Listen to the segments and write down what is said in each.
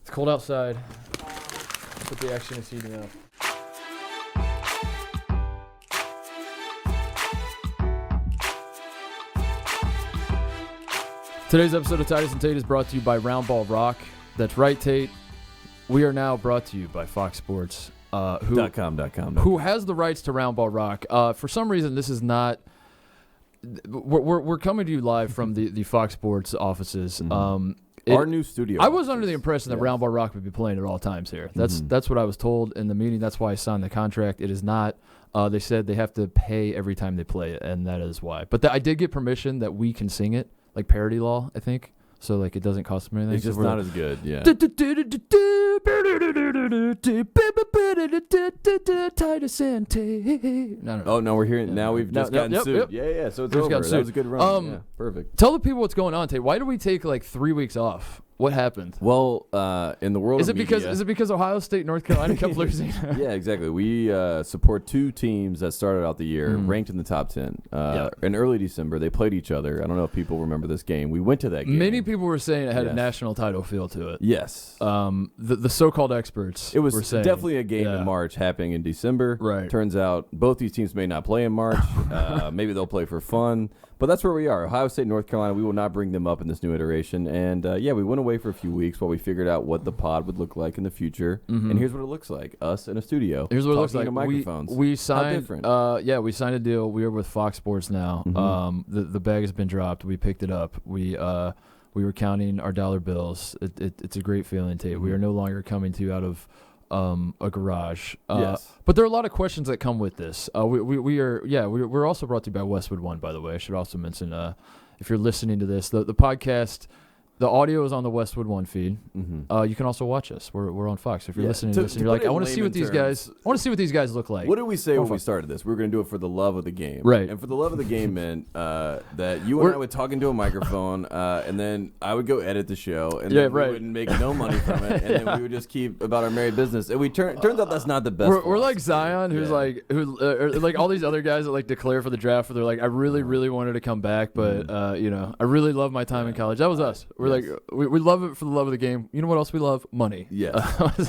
It's cold outside, but the action is heating up. Today's episode of Titus Tate is brought to you by Round Ball Rock. That's right, Tate. We are now brought to you by Fox Sports, who has the rights to Round Ball Rock. For some reason, this is not. We're coming to you live from the Fox Sports offices. Mm-hmm. Our new studio. I was under the impression that Round Ball Rock would be playing at all times here. That's what I was told in the meeting. That's why I signed the contract. It is not. They said they have to pay every time they play it, and that is why. But I did get permission that we can sing it, like parody law, I think. So like it doesn't cost them anything. It's just not as good, yeah. Titus and Tate. No. Oh no, we're hearing now. We've just gotten sued. Yeah. So it's over. That was a good run. Yeah, perfect. Tell the people what's going on, Tate. Why did we take like 3 weeks off? What happened? Well, in the world is it because Ohio State, North Carolina kept losing? Yeah, exactly. We support two teams that started out the year ranked in the top 10. In early December, they played each other. I don't know if people remember this game. We went to that game. Many people were saying it had a national title feel to it. Yes. The so-called experts. It was were saying, definitely a game in March happening in December. Right. Turns out both these teams may not play in March. Maybe they'll play for fun. But that's where we are. Ohio State, North Carolina, we will not bring them up in this new iteration. And, we went away for a few weeks while we figured out what the pod would look like in the future. Mm-hmm. And here's what it looks like. Us in a studio. Here's what it looks like. Microphones. We signed. How different? We signed a deal. We are with Fox Sports now. Mm-hmm. The bag has been dropped. We picked it up. We were counting our dollar bills. It's a great feeling, Tate. Mm-hmm. We are no longer coming to you out of a garage. Yes. But there are a lot of questions that come with this. We're also brought to you by Westwood One, by the way. I should also mention, if you're listening to this, the podcast, the audio is on the Westwood One feed. Mm-hmm. You can also watch us. We're on Fox. If you're listening to this and you're like, I want to see what these guys look like. What did we say when we started this? We were going to do it for the love of the game. Right. And for the love of the game meant that you and I would talk into a microphone, and then I would go edit the show, and then we wouldn't make no money from it, and then we would just keep about our merry business. And turns out that's not the best. We're like Zion, who's like all these other guys that like declare for the draft, where they're like, I really, really wanted to come back, but I really love my time in college. That was us. We're like, we love it for the love of the game. You know what else we love? Money. Yeah.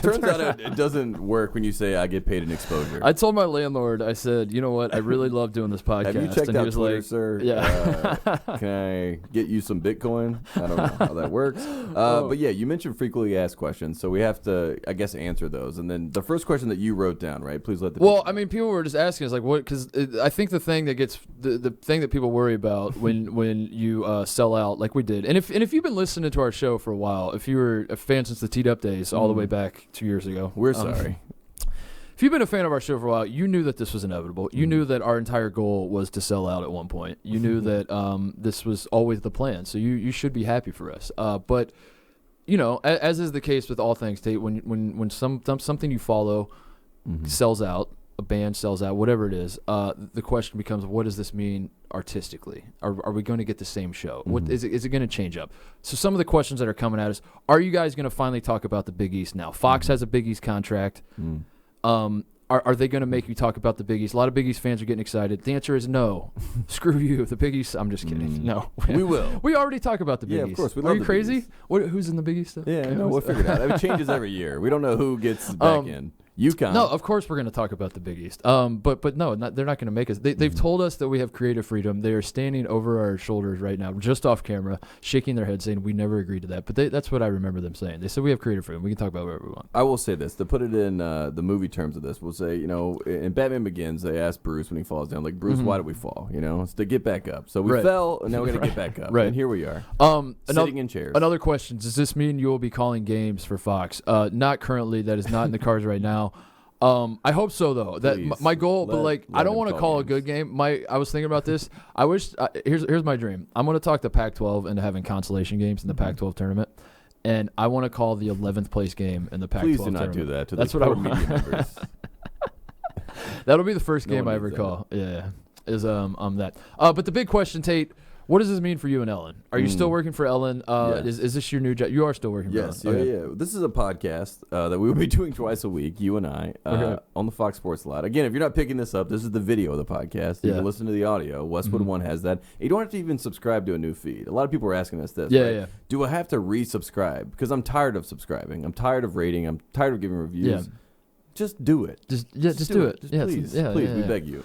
Turns out it doesn't work when you say I get paid in exposure. I told my landlord, I said, you know what? I really love doing this podcast. Have you checked and out he was Twitter, like, sir? Yeah. Can I get you some Bitcoin? I don't know how that works. But yeah, you mentioned frequently asked questions, so we have to, I guess, answer those. And then the first question that you wrote down, right? Please let the people were just asking us like, what? Because I think the thing that gets the thing that people worry about when you sell out like we did, and if you've been listening to our show for a while, if you were a fan since the Teed Up days, all the way back 2 years ago, we're sorry. If you've been a fan of our show for a while, you knew that this was inevitable. You knew that our entire goal was to sell out at one point. You knew that this was always the plan. So you should be happy for us. But you know, as is the case with all things, Tate, when something you follow sells out, a band sells out, whatever it is, the question becomes, what does this mean artistically? Are we going to get the same show? What is it going to change up? So some of the questions that are coming at us, are you guys going to finally talk about the Big East now? Fox has a Big East contract. Are they going to make you talk about the Big East? A lot of Big East fans are getting excited. The answer is no. Screw you. The Big East, I'm just kidding. No. We will. We already talk about the Big East. Yeah, of course. We love Are you crazy? Who's in the Big East? Yeah, no, we'll figure it out. It changes every year. We don't know who gets back in. UConn. No, of course we're going to talk about the Big East. But no, they're not going to make us. They've told us that we have creative freedom. They are standing over our shoulders right now, just off camera, shaking their heads, saying we never agreed to that. But that's what I remember them saying. They said we have creative freedom. We can talk about whatever we want. I will say this to put it in the movie terms of this. We'll say, you know, in Batman Begins, they asked Bruce when he falls down, like, Bruce, why did we fall? You know, it's to get back up. So we fell, and now we're going to get back up. Right. And here we are, sitting in chairs. Another question: does this mean you will be calling games for Fox? Not currently. That is not in the cards right now. I hope so though. That my goal, but like I don't want to call a good game. I was thinking about this. I wish here's my dream. I'm going to talk the Pac-12 into having consolation games in the Pac-12 tournament, and I want to call the 11th place game in the Pac-12 Please do tournament. not do that. That's what I want. Media members. That'll be the first game I ever call. Yeah, is that. But the big question, Tate. What does this mean for you and Ellen? Are you still working for Ellen? Yes. Is this your new job? You are still working for Yes, Ellen? yeah. This is a podcast that we will be doing twice a week, you and I, on the Fox Sports Lot. Again, if you're not picking this up, this is the video of the podcast. You can listen to the audio. Westwood One has that. You don't have to even subscribe to a new feed. A lot of people are asking us this. Yeah. Do I have to resubscribe? Because I'm tired of subscribing. I'm tired of rating. I'm tired of giving reviews. Yeah. Just do it. Just do it. Please, we beg you.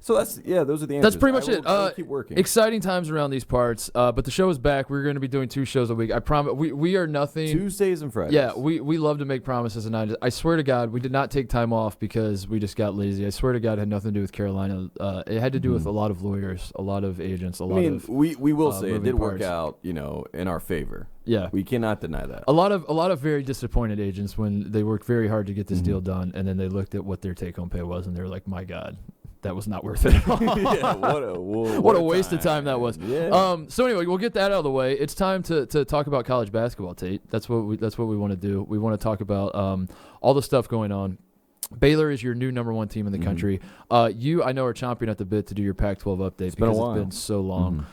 So those are the answers. That's pretty much it. I'll keep working. Exciting times around these parts, but the show is back. We're going to be doing 2 shows a week. I promise. We are nothing. Tuesdays and Fridays. Yeah, we love to make promises, and I swear to God, we did not take time off because we just got lazy. I swear to God, it had nothing to do with Carolina. It had to do with a lot of lawyers, a lot of agents, we will say it did work parts. out, in our favor. Yeah, we cannot deny that. A lot of very disappointed agents when they worked very hard to get this deal done, and then they looked at what their take-home pay was, and they were like, "My God, that was not worth it at all." Yeah, what a waste of time that was. Yeah. So anyway, we'll get that out of the way. It's time to talk about college basketball, Tate. That's what we want to do. We want to talk about all the stuff going on. Baylor is your new number 1 team in the country. You, I know, are chomping at the bit to do your Pac-12 update because it's been so long.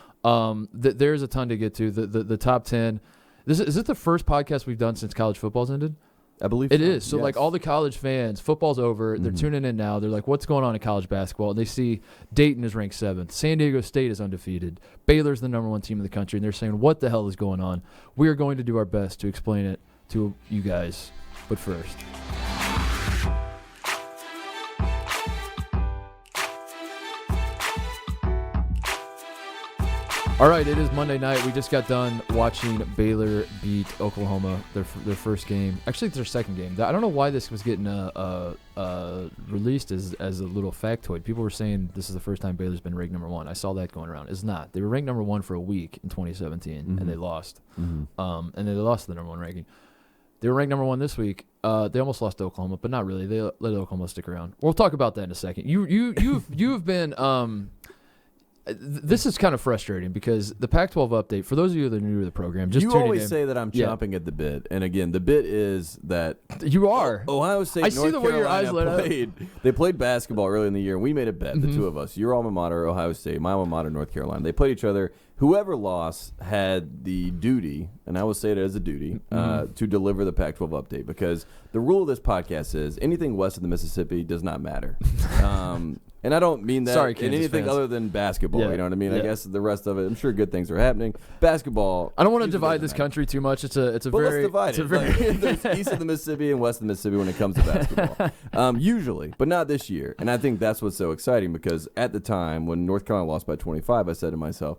There's a ton to get to. The top 10. Is it the first podcast we've done since college football's ended? I believe it is. So, yes. like, all the college fans, football's over. They're tuning in now. They're like, what's going on in college basketball? And they see Dayton is ranked 7th. San Diego State is undefeated. Baylor's the number 1 team in the country. And they're saying, what the hell is going on? We are going to do our best to explain it to you guys. But first. All right, it is Monday night. We just got done watching Baylor beat Oklahoma, their first game. Actually, it's their second game. I don't know why this was getting released as a little factoid. People were saying this is the first time Baylor's been ranked number 1. I saw that going around. It's not. They were ranked number 1 for a week in 2017, and they lost. And they lost the number 1 ranking. They were ranked number 1 this week. They almost lost to Oklahoma, but not really. They let Oklahoma stick around. We'll talk about that in a second. You've been. This is kind of frustrating because the Pac-12 update, for those of you that are new to the program, just you tuning always in, say that I'm chomping at the bit. And again, the bit is that you are. Ohio State, I North see the way your eyes Carolina lit up. They played basketball early in the year, and we made a bet, the two of us. Your alma mater, Ohio State, my alma mater, North Carolina. They played each other. Whoever lost had the duty, and I will say it as a duty, to deliver the Pac-12 update because the rule of this podcast is anything west of the Mississippi does not matter. And I don't mean that in anything fans. Other than basketball. Yeah. You know what I mean? Yeah. I guess the rest of it, I'm sure good things are happening. Basketball. I don't want to divide this country too much. It's a but very. Let's divide it. There's east of the Mississippi and west of the Mississippi when it comes to basketball. Usually, but not this year. And I think that's what's so exciting because at the time when North Carolina lost by 25, I said to myself,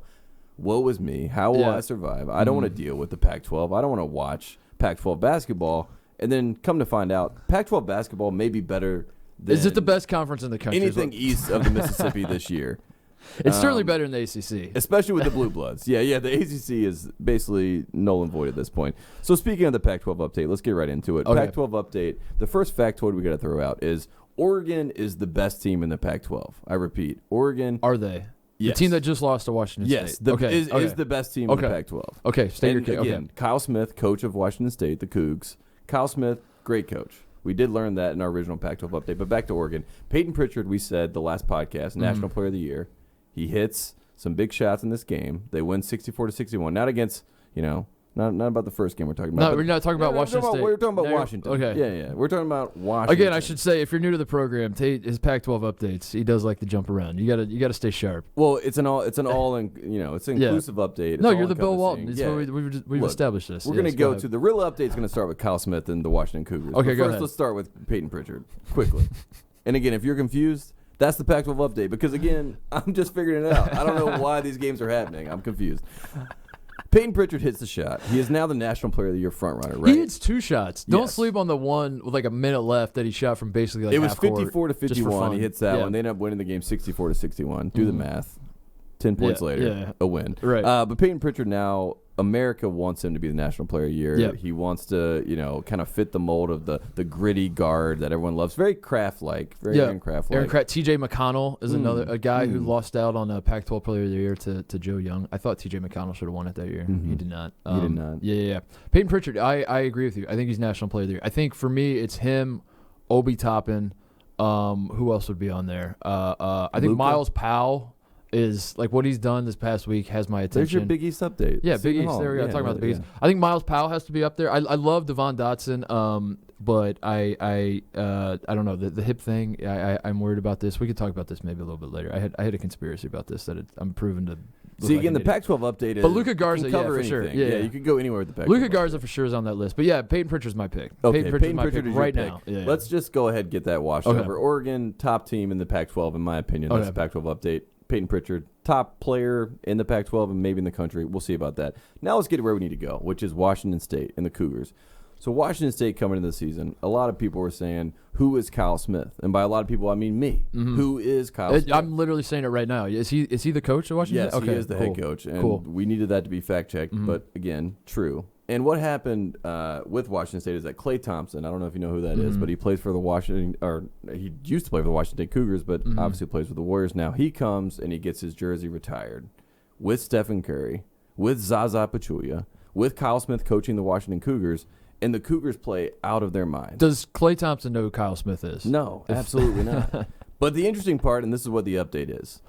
woe is me. How will I survive? I don't want to deal with the Pac-12. I don't want to watch Pac-12 basketball. And then come to find out, Pac-12 basketball may be better than is it the best conference in the country? Anything east of the Mississippi this year. It's certainly better than the ACC. Especially with the Blue Bloods. Yeah, the ACC is basically null and void at this point. So speaking of the Pac-12 update, let's get right into it. Okay. Pac-12 update, the first factoid we got to throw out is Oregon is the best team in the Pac-12. I repeat, Oregon. Are they? Yes. The team that just lost to Washington State. Is the best team in the Pac-12. Okay, state your case. Again, Kyle Smith, coach of Washington State, the Cougs. Kyle Smith, great coach. We did learn that in our original Pac-12 update. But back to Oregon. Payton Prichard, we said the last podcast, National Player of the Year. He hits some big shots in this game. They win 64-61. Not against, not about the first game we're talking about. No, we're not talking about Washington State. We're talking about Washington. Okay. Yeah. We're talking about Washington. Again, I should say, if you're new to the program, Tate, his Pac-12 updates, he does like to jump around. You gotta stay sharp. Well, it's an inclusive update. It's no, you're the Bill Walton. Yeah. We've established this. We're gonna go to the real update. Is gonna start with Kyle Smith and the Washington Cougars. Okay, but go first, ahead. Let's start with Payton Prichard quickly. And again, if you're confused, that's the Pac-12 update because again, I'm just figuring it out. I don't know why these games are happening. I'm confused. Payton Prichard hits the shot. He is now the National Player of the Year frontrunner, right? He hits 2 shots. Don't sleep on the one with like a minute left that he shot from basically like it was half court, 54-51. He hits that one. They end up winning the game 64-61. Do the math. 10 points later, a win. Right. But Payton Prichard now, America wants him to be the National Player of the Year. Yep. He wants to, kind of fit the mold of the gritty guard that everyone loves. Very Kraft-like. Aaron Kraft-like. T.J. McConnell is a guy who lost out on a Pac-12 Player of the Year to Joe Young. I thought T.J. McConnell should have won it that year. He did not. He did not. Yeah. Payton Prichard, I agree with you. I think he's National Player of the Year. I think for me, it's him, Obi Toppin. Who else would be on there? I think Luka? Miles Powell. is like what he's done this past week has my attention. There's your Big East update. Yeah, Big East. There we go. Talking about the Big East. I think Miles Powell has to be up there. I love Devon Dotson, but I don't know the hip thing. I'm worried about this. We could talk about this maybe a little bit later. I had a conspiracy about this that I'm proven to. See, again, the Pac-12 update is. But Luka Garza, yeah, for sure. Yeah, you could go anywhere with the Pac-12. Luka Garza for sure is on that list. But yeah, Payton Pritchard's my pick. Okay, Payton Pritchard is right your now. pick. Yeah, Let's just go ahead and get that washed over. Oregon, top team in the Pac-12, in my opinion. That's the Pac-12 update. Payton Prichard, top player in the Pac-12 and maybe in the country. We'll see about that. Now let's get to where we need to go, which is Washington State and the Cougars. So Washington State coming into the season, a lot of people were saying, who is Kyle Smith? And by a lot of people, I mean me. Mm-hmm. Who is Kyle Smith? I'm literally saying it right now. Is he the coach of Washington State? Yes, he is the head coach. And we needed that to be fact-checked, but again, true. And what happened with Washington State is that Klay Thompson, I don't know if you know who that is, but he plays for he used to play for the Washington State Cougars, but obviously plays for the Warriors now. He comes and he gets his jersey retired with Stephen Curry, with Zaza Pachulia, with Kyle Smith coaching the Washington Cougars, and the Cougars play out of their minds. Does Klay Thompson know who Kyle Smith is? No, absolutely not. But the interesting part, and this is what the update is,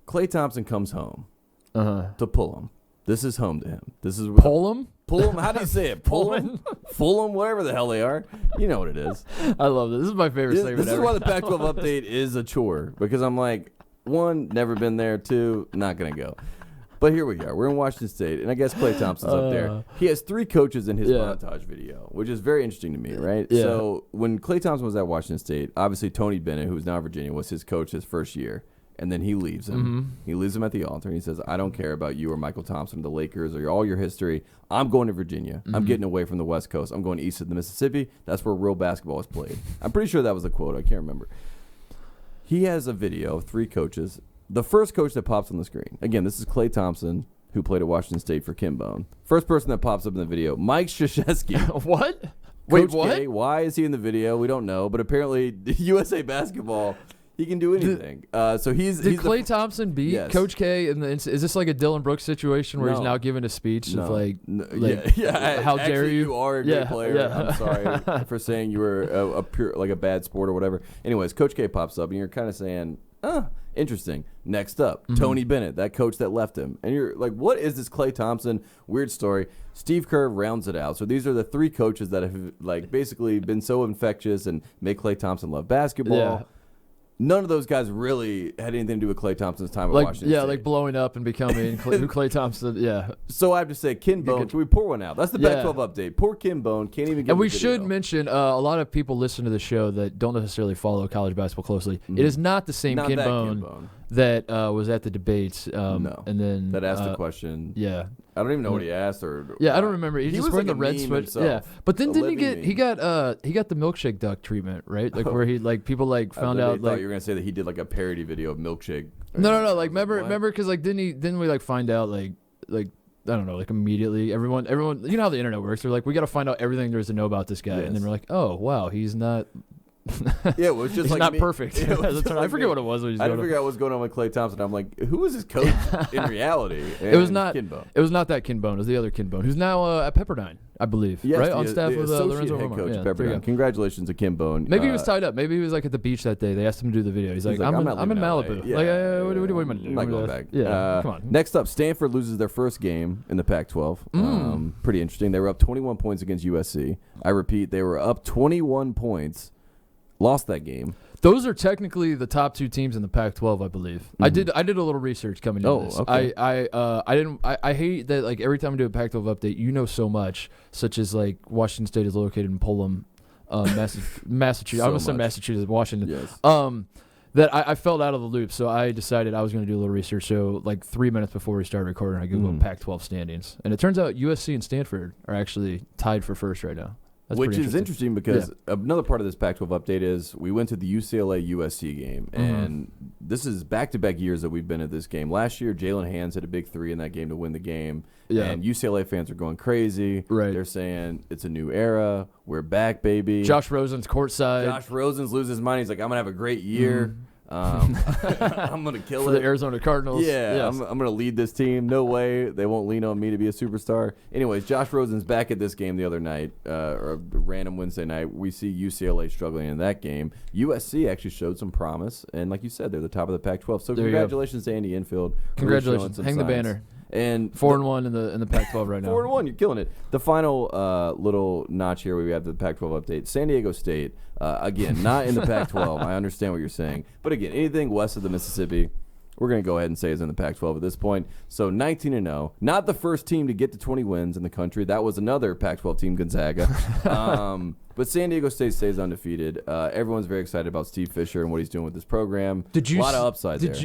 Klay Thompson comes home to Pullum. This is home to him. This is Pullum? Pullum? How do you say it? Pullum? Fulham? Whatever the hell they are. You know what it is. I love this. This is my favorite segment This is why the Pac-12 update is a chore. Because I'm like, one, never been there. Two, not going to go. But here we are. We're in Washington State, and I guess Klay Thompson's up there. He has 3 coaches in his montage video, which is very interesting to me, right? Yeah. So when Klay Thompson was at Washington State, obviously Tony Bennett, who's now at Virginia, was his coach his first year, and then he leaves him. Mm-hmm. He leaves him at the altar, and he says, I don't care about you or Michael Thompson, the Lakers, or all your history. I'm going to Virginia. I'm getting away from the West Coast. I'm going east of the Mississippi. That's where real basketball is played. I'm pretty sure that was a quote. I can't remember. He has a video of 3 coaches. The first coach that pops on the screen, again, this is Klay Thompson, who played at Washington State for Kim Bone. First person that pops up in the video, Mike Krzyzewski. What? Wait, Coach what? K, why is he in the video? We don't know, but apparently USA Basketball, he can do anything. So he's Klay Thompson beat Coach K? Is this like a Dylan Brooks situation where he's now giving a speech of how dare you? You are a great player. Yeah. I'm sorry for saying you were a pure like a bad sport or whatever. Anyways, Coach K pops up, and you're kind of saying, interesting. Next up, Tony Bennett, that coach that left him. And you're like, what is this Klay Thompson weird story? Steve Kerr rounds it out. So these are the 3 coaches that have like basically been so infectious and make Klay Thompson love basketball. Yeah. None of those guys really had anything to do with Klay Thompson's time at Washington State. Yeah, like blowing up and becoming who Klay Thompson, yeah. So I have to say, Ken Bone, can we pour one out? That's the Pac-12 update. Poor Ken Bone, can't even get And we should mention, a lot of people listen to the show that don't necessarily follow college basketball closely. Mm-hmm. It is not the same Ken Bone that was at the debates. No. And then that asked the question. Yeah. I don't even know what he asked or. Yeah, I don't remember. He just was wearing like the red sweat. Yeah, but then didn't he got the milkshake duck treatment, right? Like where he like people like found out. I thought you were gonna say that he did like a parody video of milkshake. No. Like remember because like didn't we like find out like I don't know, like immediately everyone you know how the internet works. They're like, we got to find out everything there is to know about this guy, and then we're like, oh wow, he's not. Yeah, it was just like not perfect. I forget what it was. I didn't figure out what's going on with Klay Thompson. I'm like, who is his coach in reality? And it was not that Ken Bone. It was the other Ken Bone, who's now at Pepperdine, I believe. Yes, right on staff with Lorenzo head coach at Pepperdine. Congratulations to Ken Bone. Maybe he was tied up. Maybe he was like at the beach that day. They asked him to do the video. He's like, I'm in Malibu. Yeah. Like, what do you I'm not going back. Yeah, come on. Next up, Stanford loses their first game in the Pac-12. Pretty interesting. They were up 21 points against USC. I repeat, they were up 21 points. Lost that game. Those are technically the top 2 teams in the Pac-12, I believe. Mm-hmm. I did a little research coming into this. Okay. I hate that like every time I do a Pac-12 update, you know so much, such as like Washington State is located in Pullum, Massachusetts. I almost said Massachusetts, Washington. Yes. That I felt out of the loop, so I decided I was going to do a little research. So like 3 minutes before we started recording, I googled Pac-12 standings, and it turns out USC and Stanford are actually tied for first right now. Which is interesting because another part of this Pac-12 update is we went to the UCLA USC game, and this is back-to-back years that we've been at this game. Last year, Jalen Hands hit a big 3 in that game to win the game, and UCLA fans are going crazy. Right. They're saying it's a new era. We're back, baby. Josh Rosen's courtside. Josh Rosen's loses his mind. He's like, I'm going to have a great year. I'm going to kill for it. the Arizona Cardinals. Yeah, yes. I'm going to lead this team. No way. They won't lean on me to be a superstar. Anyways, Josh Rosen's back at this game the other night, or a random Wednesday night. We see UCLA struggling in that game. USC actually showed some promise, and like you said, they're the top of the Pac-12. So congratulations to Andy Enfield. Congratulations. Hang the banner. And 4-1 in the Pac-12 right now. 4-1, you're killing it. The final little notch here, we have the Pac-12 update. San Diego State, again, not in the Pac-12. I understand what you're saying, but again, anything west of the Mississippi, we're going to go ahead and say is in the Pac-12 at this point. So 19-0, not the first team to get to 20 wins in the country. That was another Pac-12 team, Gonzaga. But San Diego State stays undefeated. Everyone's very excited about Steve Fisher and what he's doing with this program. A lot of upside there.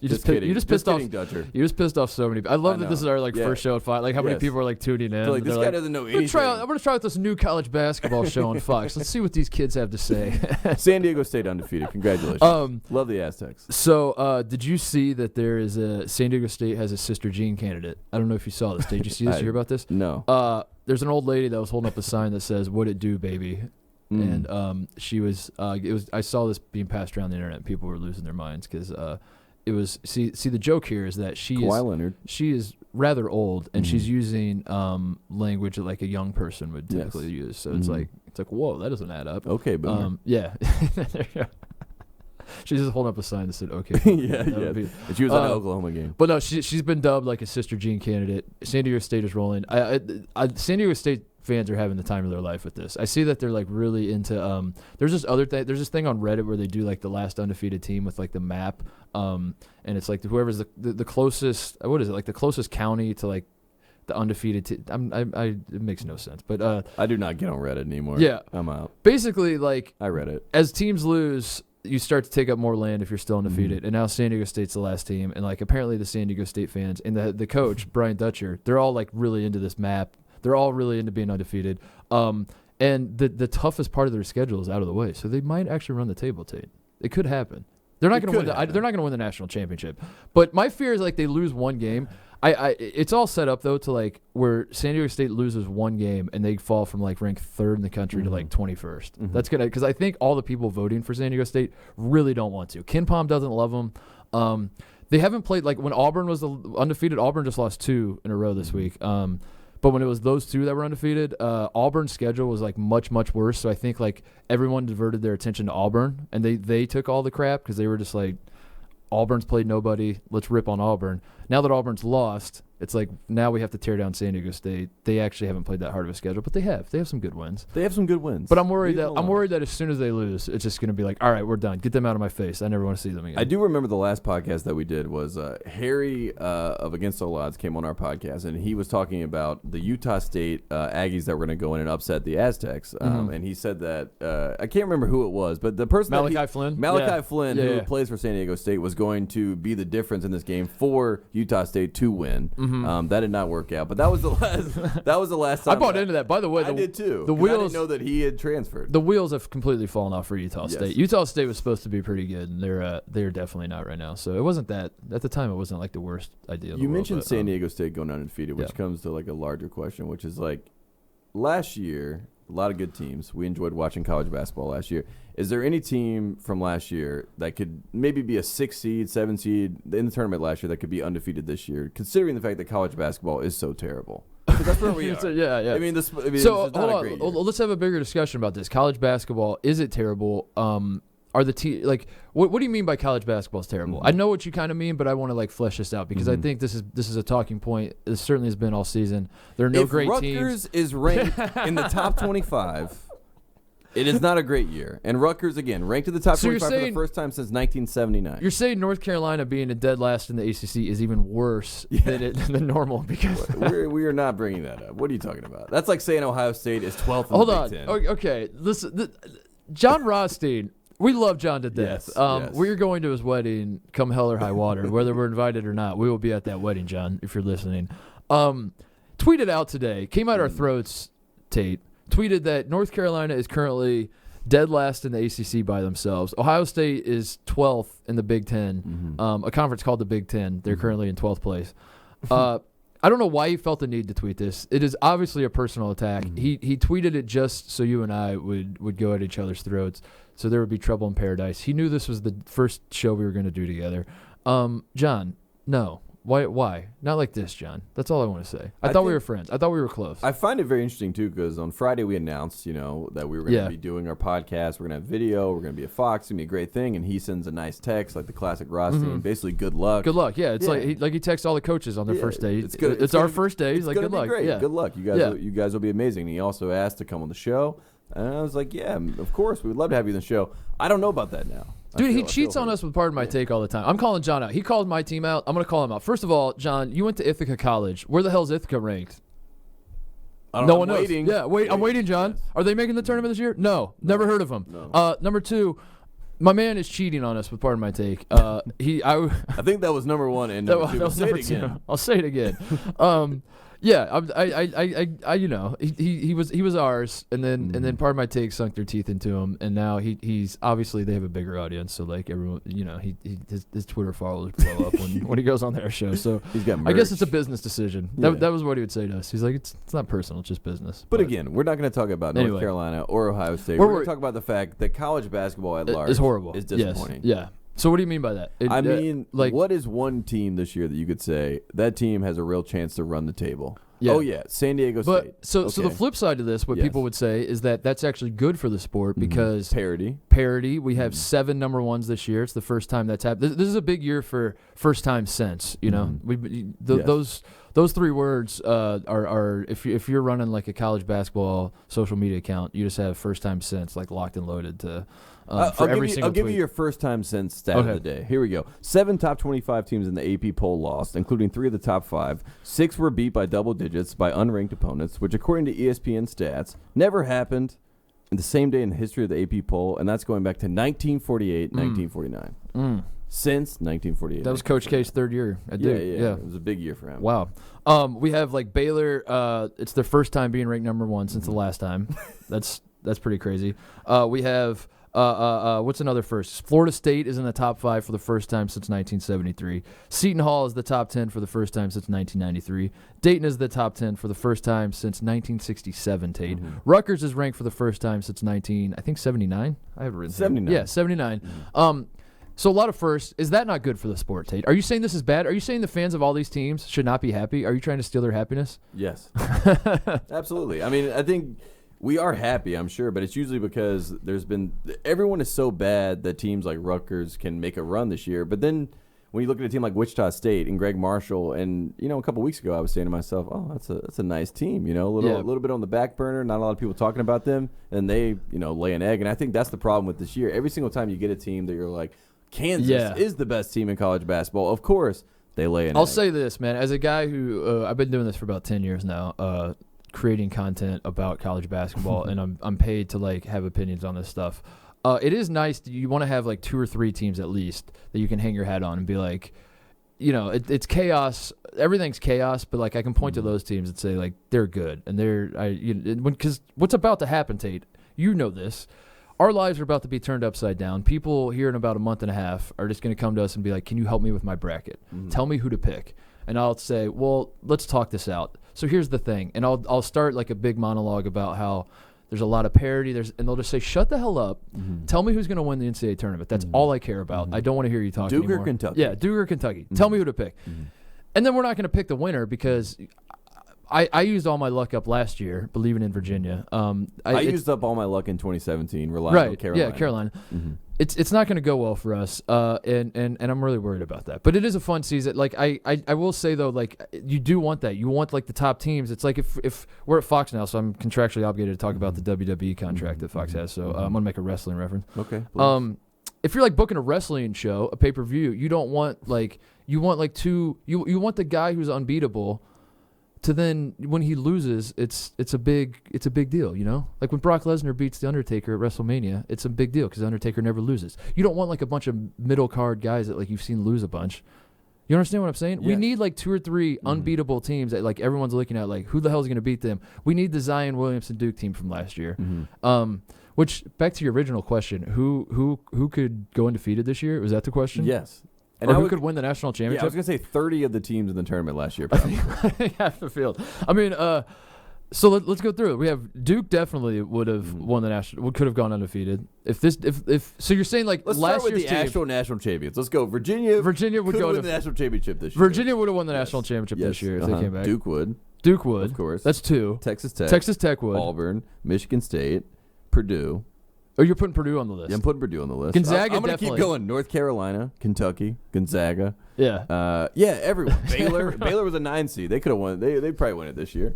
You just pissed off. Dutcher. You just pissed off so many. I love that this is our first show at 5. Like how many people are like tuning in? Like, this guy doesn't know anything. I'm gonna try out this new college basketball show on Fox. Let's see what these kids have to say. San Diego State undefeated. Congratulations. Love the Aztecs. So did you see that there is San Diego State has a Sister Jean candidate? I don't know if you saw this. Did you see this? You hear about this? No. There's an old lady that was holding up a sign that says "What it do, baby." And she was. I saw this being passed around the internet. And people were losing their minds because. It was see the joke here is that she is rather old and she's using language that like a young person would typically use. So it's like whoa, that doesn't add up. Okay, boomer. Yeah. She's just holding up a sign that said okay. And she was at an Oklahoma game. But no, she's been dubbed like a Sister Jean candidate. San Diego State is rolling. San Diego State fans are having the time of their life with this. I see that they're like really into there's this other thing, there's this thing on Reddit where they do like the last undefeated team with like the map and it's like whoever's the closest, what is it, like the closest county to like the undefeated team. It makes no sense, but I do not get on Reddit anymore. Yeah, I'm out. Basically, like I read it. As teams lose, you start to take up more land if you're still undefeated. And now San Diego State's the last team, and like apparently the San Diego State fans and the coach Brian Dutcher, they're all like really into this map. They're all really into being undefeated. And the toughest part of their schedule is out of the way. So they might actually run the table, Tate. It could happen. They're not going to win they're not going to win the national championship. But my fear is like they lose one game. It's all set up though to like where San Diego State loses one game and they fall from like ranked 3rd in the country to like 21st. That's gonna, because I think all the people voting for San Diego State really don't want to. Ken Pom doesn't love them. They haven't played like when Auburn was the undefeated. Auburn just lost 2 in a row this week. But when it was those 2 that were undefeated, Auburn's schedule was like much worse. So I think like everyone diverted their attention to Auburn, and they took all the crap because they were just like, Auburn's played nobody. Let's rip on Auburn. Now that Auburn's lost, it's like now we have to tear down San Diego State. They actually haven't played that hard of a schedule, but they have some good wins. But I'm worried that as soon as they lose, it's just going to be like, all right, we're done. Get them out of my face. I never want to see them again. I do remember the last podcast that we did was Harry of Against All Odds came on our podcast, and he was talking about the Utah State Aggies that were going to go in and upset the Aztecs. And he said that I can't remember who it was, but the person Malachi Flynn, who plays for San Diego State, was going to be the difference in this game for Utah State to win. That did not work out, but that was the last. That was the last time I bought into that. By the way, I did too. The wheels, I didn't know that he had transferred. The wheels have completely fallen off for Utah State. Utah State was supposed to be pretty good, and they're definitely not right now. So it wasn't that at the time. It wasn't like the worst idea. You mentioned San Diego State going undefeated, which comes to like a larger question, which is like last year. A lot of good teams. We enjoyed watching college basketball last year. Is there any team from last year that could maybe be a 6 seed, 7 seed in the tournament last year that could be undefeated this year, considering the fact that college basketball is so terrible? Because that's where we are. Yeah. I mean, so hold on. Let's have a bigger discussion about this. College basketball, is it terrible? Are the like what do you mean by college basketball is terrible? I know what you kind of mean, but I want to like flesh this out because I think this is a talking point. It certainly has been all season. There are no great teams. If Rutgers is ranked in the top 25, it is not a great year. And Rutgers, again, ranked in the top 25 for the first time since 1979. You're saying North Carolina being a dead last in the ACC is even worse than normal because we are not bringing that up. What are you talking about? That's like saying Ohio State is 12th in Hold the on. Big Ten. Okay. Listen, John Rothstein. We love John to death. Yes. We're going to his wedding, come hell or high water, whether we're invited or not. We will be at that wedding, John, if you're listening. Tweeted out today, came out our throats, Tate, tweeted that North Carolina is currently dead last in the ACC by themselves. Ohio State is 12th in the Big Ten, a conference called the Big Ten. They're currently in 12th place. I don't know why he felt the need to tweet this. It is obviously a personal attack. He tweeted it just so you and I would go at each other's throats, so there would be trouble in paradise. He knew this was the first show we were going to do together. John, no. Why? Not like this, John. That's all I want to say. I thought we were friends. I thought we were close. I find it very interesting, too, because on Friday we announced, that we were going to be doing our podcast. We're going to have video. We're going to be a Fox. It's going to be a great thing. And he sends a nice text, like the classic Ross team. Basically, good luck. Good luck. Yeah, it's like he texts all the coaches on their first day. It's our first day. He's like, good luck. Great. Yeah. Good luck. You guys will be amazing. And he also asked to come on the show. And I was like, yeah, of course. We would love to have you on the show. I don't know about that now. Dude, he cheats on us with Pardon My Take all the time. I'm calling John out. He called my team out. I'm going to call him out. First of all, John, you went to Ithaca College. Where the hell is Ithaca ranked? No one knows. Yeah, I'm waiting, John. Are they making the tournament this year? No. Never heard of them. No. Number 2, my man is cheating on us with Pardon My Take. I think that was number 1 and number 2. That was number 2. I'll say it again. Yeah, he was ours, and then Pardon My Take sunk their teeth into him, and now he's obviously they have a bigger audience, so like everyone, his Twitter followers blow up when he goes on their show. So he's got merch. I guess it's a business decision. That was what he would say to us. He's like, it's not personal, it's just business. But again, we're not going to talk about North Carolina or Ohio State. We're going to talk about the fact that college basketball at large is horrible. Is disappointing. Yes. Yeah. So what do you mean by that? What is one team this year that you could say that team has a real chance to run the table? Yeah. Oh, yeah, San Diego State. So the flip side of this, what people would say is that that's actually good for the sport because parity. We have 7 number 1s this year. It's the first time that's happened. This is a big year for first time since. Those 3 words are if you're running like a college basketball social media account, you just have first time since like locked and loaded to. I'll give you your first time since stat of the day. Here we go. 7 top 25 teams in the AP poll lost, including 3 of the top 5. 6 were beat by double digits by unranked opponents, which according to ESPN stats never happened in the same day in the history of the AP poll, and that's going back to 1948, 1949. Since 1948. That was Coach K's 3rd year at Duke. Yeah. It was a big year for him. Wow. We have like Baylor. It's their first time being ranked number 1 since the last time. That's pretty crazy. We have what's another first? Florida State is in the top 5 for the first time since 1973. Seton Hall is the top 10 for the first time since 1993. Dayton is the top 10 for the first time since 1967. Tate. Rutgers is ranked for the first time since 79. I have it written. 79. Yeah, 79. So a lot of firsts. Is that not good for the sport, Tate? Are you saying this is bad? Are you saying the fans of all these teams should not be happy? Are you trying to steal their happiness? Yes. Absolutely. I mean, I think we are happy, I'm sure, but it's usually because everyone is so bad that teams like Rutgers can make a run this year. But then when you look at a team like Wichita State and Greg Marshall, and a couple weeks ago I was saying to myself, oh, that's a nice team, a little bit on the back burner, not a lot of people talking about them, and they lay an egg. And I think that's the problem with this year. Every single time you get a team that you're like, Kansas is the best team in college basketball, of course they lay an egg. I'll say this, man, as a guy who I've been doing this for about 10 years now. Creating content about college basketball, and I'm paid to like have opinions on this stuff. It is nice. You want to have like 2 or 3 teams at least that you can hang your hat on and be like, it's chaos. Everything's chaos, but like I can point to those teams and say like they're good and because what's about to happen, Tate? You know this. Our lives are about to be turned upside down. People here in about a month and a half are just going to come to us and be like, "Can you help me with my bracket? Tell me who to pick." And I'll say, well, let's talk this out. So here's the thing. And I'll start like a big monologue about how there's a lot of parity. And they'll just say, shut the hell up. Tell me who's going to win the NCAA tournament. That's all I care about. I don't want to hear you talk Duke anymore. Or Kentucky. Yeah, Duke or Kentucky. Tell me who to pick. And then we're not going to pick the winner because I used all my luck up last year, believing in Virginia. I used up all my luck in 2017, relying on Carolina. Yeah, Carolina. It's not going to go well for us, and I'm really worried about that. But it is a fun season. Like I will say though, like you do want that. You want like the top teams. It's like if we're at Fox now, so I'm contractually obligated to talk about the WWE contract that Fox has. So I'm gonna make a wrestling reference. Okay. Please. If you're like booking a wrestling show, a pay-per-view, you don't want like you want the guy who's unbeatable. To then when he loses, it's a big deal, Like when Brock Lesnar beats the Undertaker at WrestleMania, it's a big deal because the Undertaker never loses. You don't want like a bunch of middle card guys that like you've seen lose a bunch. You understand what I'm saying? Yes. We need like 2 or 3 unbeatable teams that like everyone's looking at like who the hell is going to beat them. We need the Zion Williamson Duke team from last year. Which back to your original question, who could go undefeated this year? Was that the question? Yes. And or who could win the national Yeah, championship? I was going to say 30 of the teams in the tournament last year, probably. Half the field. I mean, so let's go through it. We have Duke definitely would have won the national. Could have gone undefeated. If so, you're saying like Let's last start with year's the team, actual national champions. Let's go. Virginia would could go win to the national championship this year. Virginia would have won the national championship this year if they came back. Duke would, of course. That's 2. Texas Tech. Texas Tech would. Auburn, Michigan State, Purdue. Oh, you're putting Purdue on the list. Yeah, I'm putting Purdue on the list. Gonzaga, I'm going to keep definitely. going. North Carolina, Kentucky, Gonzaga. Yeah. Everyone. Baylor was a 9 seed. They could have won. They probably win it this year.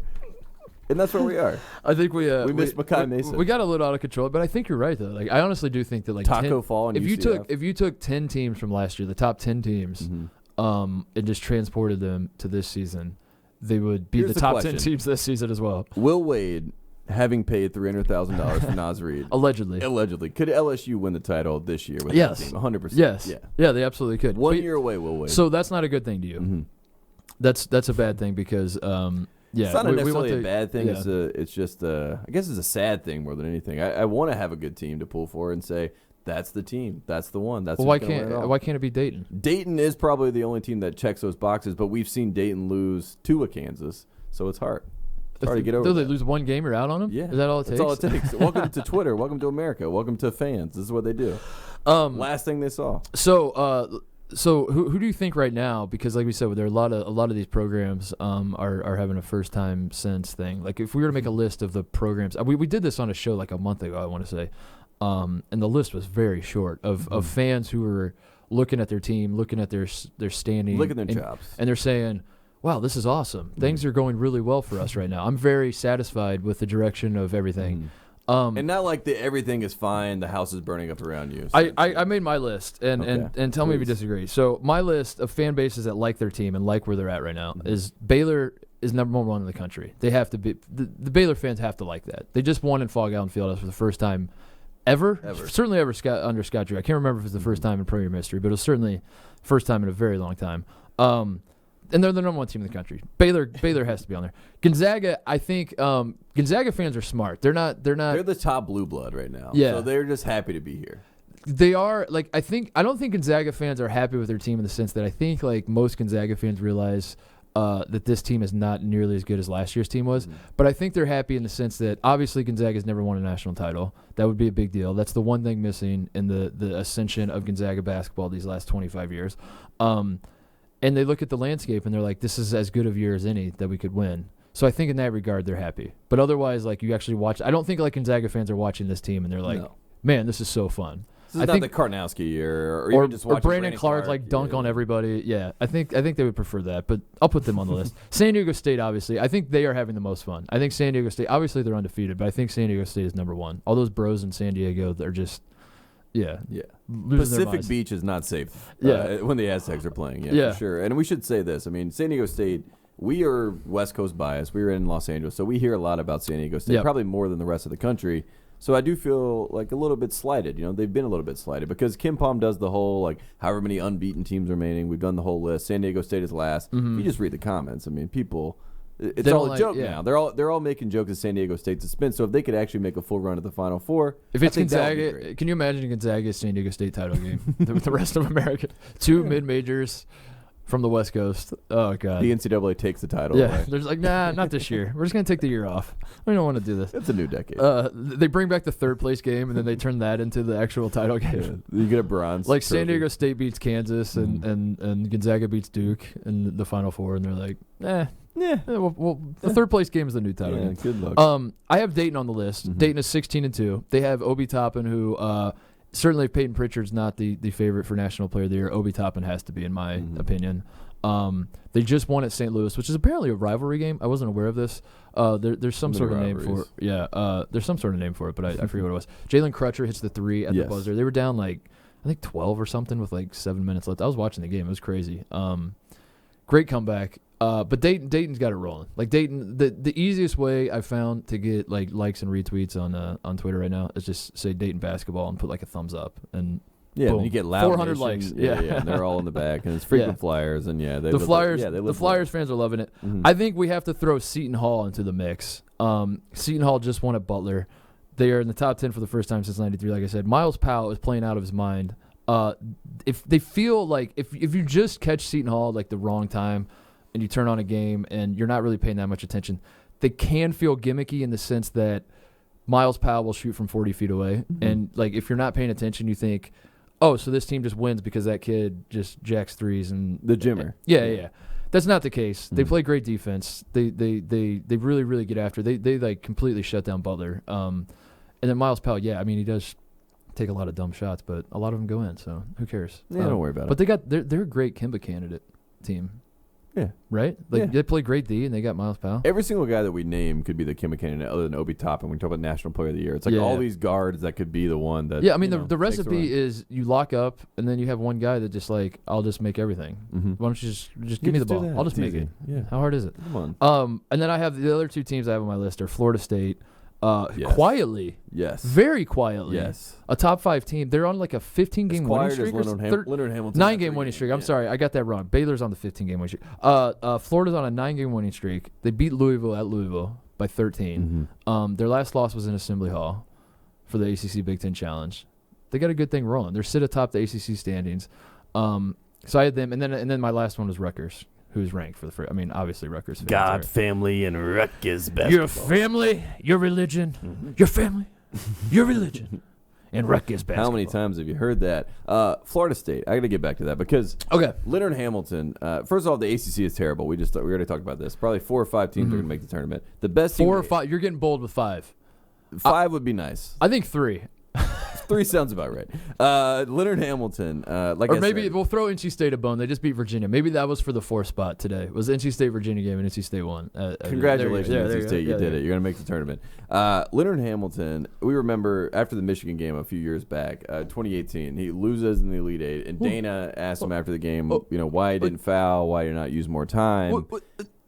And that's where we are. I think we missed Makai Mason. We got a little out of control, but I think you're right though. Like I honestly do think that like Taco Fall and UCF. if you took 10 teams from last year, the top 10 teams, and just transported them to this season, they would be Here's the top question. 10 teams this season as well. Will Wade, having paid $300,000 for Naz Reid, Allegedly, could LSU win the title this year with Yes. that team? 100%. yes, Yeah. they absolutely could. One But- year away, Will Wade. So that's not a good thing to you. That's a bad thing because it's not necessarily want a bad thing. Yeah. It's just I guess it's a sad thing more than anything. I want to have a good team to pull for and say that's the team, that's the one. That's Well, who's gonna win it all. why can't it be Dayton? Dayton is probably the only team that checks those boxes, but we've seen Dayton lose to a Kansas, so it's hard. It's hard to get over. Do they that. lose one game, you're out on them? Yeah, Is that all it takes? That's all it takes. Welcome to Twitter. Welcome to America. Welcome to fans. This is what they do. Last thing they saw. So who do you think right now? Because like we said, there are a lot of these programs are having a first time since thing. Like if we were to make a list of the programs, we did this on a show like a month ago, I want to say, and the list was very short of fans who were looking at their team, looking at their standing, Look at their jobs, and they're saying, "Wow, this is awesome. Things are going really well for us right now. I'm very satisfied with the direction of everything." And not like everything is fine, the house is burning up around you. I made my list, and tell me if you disagree. So my list of fan bases that like their team and like where they're at right now is Baylor is number 1 in the country. They have to be the Baylor fans have to like that. They just won in Fog Allen Fieldhouse for the first time ever. Certainly ever under Scott Drew. I can't remember if it was the first time in program history, but it was certainly first time in a very long time. And they're the number 1 team in the country. Baylor has to be on there. Gonzaga, I think Gonzaga fans are smart. They're the top blue blood right now. Yeah. So they're just happy to be here. They are like I don't think Gonzaga fans are happy with their team in the sense that I think like most Gonzaga fans realize that this team is not nearly as good as last year's team was. But I think they're happy in the sense that obviously Gonzaga's never won a national title. That would be a big deal. That's the one thing missing in the ascension of Gonzaga basketball these last 25 years. And they look at the landscape and they're like, this is as good of a year as any that we could win. So I think in that regard, they're happy. But otherwise, like you actually watch, I don't think like Gonzaga fans are watching this team and they're like, man, this is so fun. This is not the Karnowski year, or even just watching Brandon Clark like dunk on everybody. Yeah, I think they would prefer that, but I'll put them on the list. San Diego State, obviously, I think they are having the most fun. I think San Diego State, obviously they're undefeated, but I think San Diego State is number 1. All those bros in San Diego, they're just, losing their Pacific minds. Beach is not safe. When the Aztecs are playing. Yeah, for sure. And we should say this. I mean, San Diego State. We are West Coast biased. We were in Los Angeles, so we hear a lot about San Diego State, probably more than the rest of the country. So I do feel like a little bit slighted. You know, they've been a little bit slighted because Kim Pom does the whole, like, however many unbeaten teams remaining. We've done the whole list. San Diego State is last. You just read the comments. I mean, people, it's all a joke now. They're all making jokes at San Diego State's expense. So if they could actually make a full run at the Final Four, if it's Gonzaga, can you imagine Gonzaga's San Diego State title game with the rest of America? 2 mid-majors from the West Coast. Oh, God. The NCAA takes the title away. There's like, nah, not this year. We're just going to take the year off. We don't want to do this. It's a new decade. They bring back the 3rd place game, and then they turn that into the actual title game. You get a bronze. Like San Diego State beats Kansas, and Gonzaga beats Duke in the Final Four, and they're like, well, the 3rd place game is the new title game. Good luck. I have Dayton on the list. Dayton is 16-2. They have Obi Toppin, who certainly if Payton Prichard's not the favorite for National Player of the Year, Obi Toppin has to be, in my opinion. They just won at St. Louis, which is apparently a rivalry game. I wasn't aware of this. There's some sort of name for it. Yeah, there's some sort of name for it, but I forget what it was. Jalen Crutcher hits the 3 at the buzzer. They were down like, I think 12 or something with like 7 minutes left. I was watching the game. It was crazy. Great comeback. But Dayton's got it rolling. Like Dayton, the easiest way I found to get like likes and retweets on Twitter right now is just say Dayton basketball and put like a thumbs up and boom, you get loud 400 likes. Yeah, and they're all in the back, and it's frequent flyers, and the Flyers fans are loving it. I think we have to throw Seton Hall into the mix. Seton Hall just won at Butler. They are in the top 10 for the first time since '93. Like I said, Miles Powell is playing out of his mind. if they feel like if you just catch Seton Hall like the wrong time and you turn on a game and you're not really paying that much attention, they can feel gimmicky in the sense that Miles Powell will shoot from 40 feet away. Mm-hmm. And like if you're not paying attention, you think, oh, so this team just wins because that kid just jacks threes and the Jimmer. Yeah. That's not the case. They play great defense. They really, really get after. They like completely shut down Butler. And then Miles Powell, I mean, he does take a lot of dumb shots, but a lot of them go in, so who cares? Yeah, don't worry about it. But they're a great Kimba candidate team. Yeah. Right? Like they play great D and they got Miles Powell. Every single guy that we name could be the Kimba candidate other than Obi Toppin. We talk about National Player of the Year. It's like all these guards that could be the one that I mean the recipe is you lock up and then you have one guy that just like, I'll just make everything. Mm-hmm. Why don't you just give me the ball? I'll just make it. Yeah. How hard is it? Come on. And then I have the other two teams I have on my list are Florida State. Quietly. Yes. Very quietly. Yes. A top 5 team. They're on like a 15-game winning streak. Leonard Hamilton. 9-game winning streak. I'm sorry. I got that wrong. Baylor's on the 15-game winning streak. Florida's on a 9-game winning streak. They beat Louisville at Louisville by 13. Mm-hmm. Their last loss was in Assembly Hall for the ACC Big Ten Challenge. They got a good thing rolling. They're sit atop the ACC standings. So I had them. And then my last one was Rutgers, who's ranked for the first. I mean, obviously Rutgers. God, family, and Rutgers basketball. Your family, your religion, your family, your religion, and Rutgers basketball. How many times have you heard that? Florida State. I got to get back to that because Leonard Hamilton. First of all, the ACC is terrible. We already talked about this. Probably 4 or 5 teams are going to make the tournament. The best 4 or 5. You're getting bold with 5. 5 would be nice. I think 3. 3 sounds about right. Leonard Hamilton, we'll throw NC State a bone. They just beat Virginia. Maybe that was for the 4th spot today. It was NC State Virginia game and NC State won. Congratulations, NC State. You did it. You're going to make the tournament. Leonard Hamilton, we remember after the Michigan game a few years back, 2018, he loses in the Elite Eight, and Dana asked him after the game, why he didn't foul, why he did not use more time.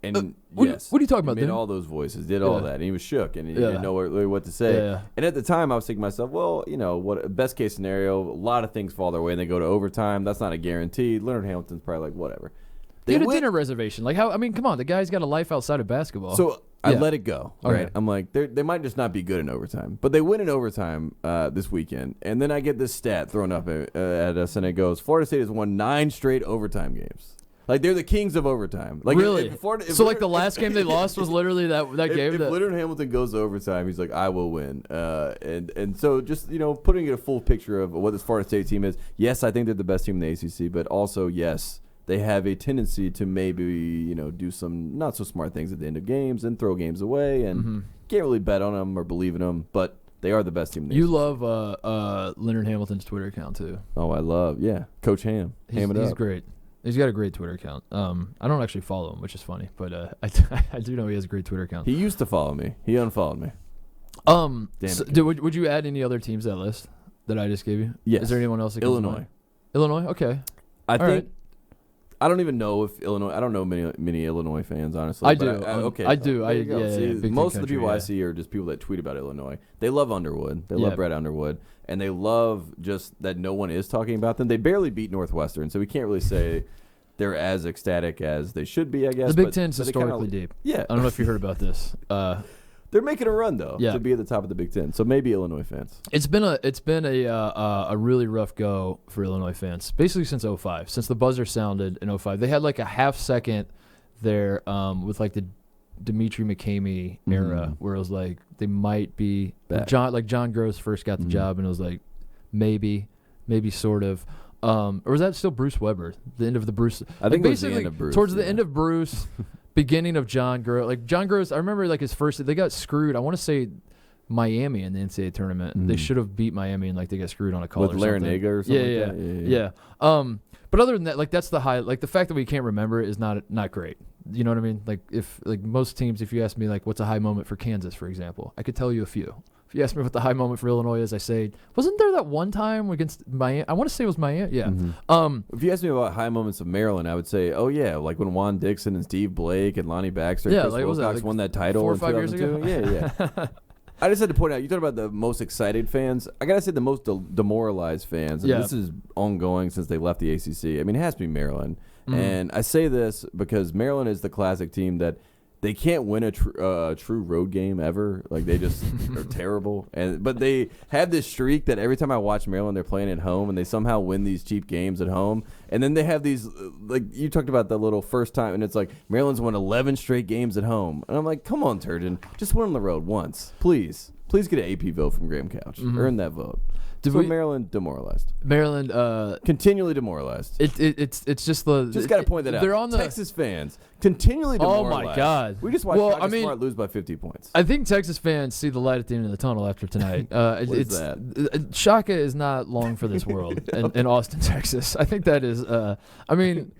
And what are you talking about? He made all those voices, did all that, and he was shook, and he didn't know what to say. Yeah. And at the time, I was thinking to myself, well, what best case scenario, a lot of things fall their way, and they go to overtime. That's not a guarantee. Leonard Hamilton's probably like, whatever. They had a dinner reservation. Like how? I mean, come on, the guy's got a life outside of basketball. So I let it go. Right? I'm like, they might just not be good in overtime, but they win in overtime this weekend. And then I get this stat thrown up at us, and it goes: Florida State has won 9 straight overtime games. Like, they're the kings of overtime. Like, really? The last game they lost was literally that game? If Leonard Hamilton goes to overtime, he's like, I will win. And so just, putting in a full picture of what this Florida State team is, yes, I think they're the best team in the ACC, but also, yes, they have a tendency to maybe, do some not so smart things at the end of games and throw games away, and can't really bet on them or believe in them, but they are the best team in the ACC. You love Leonard Hamilton's Twitter account, too. Oh, I love, Coach Ham. Ham it up. He's great. He's got a great Twitter account. I don't actually follow him, which is funny, but I do know he has a great Twitter account. He used to follow me. He unfollowed me. Would you add any other teams to that list that I just gave you? Yes. Is there anyone else that comes to mind? Illinois. Illinois? Okay. I think. I don't even know if Illinois. I don't know many Illinois fans, honestly. I do. I do. Most of the people I see are just people that tweet about Illinois. They love Underwood. They love Brett Underwood, and they love just that no one is talking about them. They barely beat Northwestern, so we can't really say they're as ecstatic as they should be, I guess. The Big Ten's historically deep. Yeah. I don't know if you heard about this. They're making a run though to be at the top of the Big Ten. So maybe Illinois fans. It's been a really rough go for Illinois fans, basically since 2005. Since the buzzer sounded in 2005, they had like a half second there with like the Dimitri McCamey era where it was like they might be John Gross first got the job, and it was like maybe sort of. Or was that still Bruce Weber? The end of the Bruce. I think it was the end of Bruce. Towards the end of Bruce. Beginning of John Gross. Like John Gross, I remember like his first. They got screwed. I want to say Miami in the NCAA tournament. They should have beat Miami, and like they got screwed on a call with Larinaga or something. Yeah. But other than that, like that's the high. Like the fact that we can't remember it is not great. You know what I mean? Like if like most teams, if you ask me like what's a high moment for Kansas, for example, I could tell you a few. If you ask me what the high moment for Illinois is, I say, wasn't there that one time against Miami? I want to say it was Miami. Yeah. If you ask me about high moments of Maryland, I would say, oh, yeah, like when Juan Dixon and Steve Blake and Lonnie Baxter and Chris Wilcox won that title 4 or 5 years ago? Yeah. I just had to point out, you talked about the most excited fans. I got to say the most demoralized fans. And this is ongoing since they left the ACC. I mean, it has to be Maryland. And I say this because Maryland is the classic team that They can't win a true road game ever. Like, they just are terrible. But they have this streak that every time I watch Maryland, they're playing at home, and they somehow win these cheap games at home. And then they have these, like, you talked about the little first time, and it's like, Maryland's won 11 straight games at home. And I'm like, come on, Turgeon. Just win on the road once. Please. Please get an AP vote from Graham Couch. Earn that vote. Maryland demoralized. Maryland continually demoralized. It's just got to point that out. They're on the Texas fans continually demoralized. Oh my God! We just watched Shaka Smart lose by 50 points. I think Texas fans see the light at the end of the tunnel after tonight. Is that? Shaka is not long for this world in Austin, Texas. I think that is. I mean,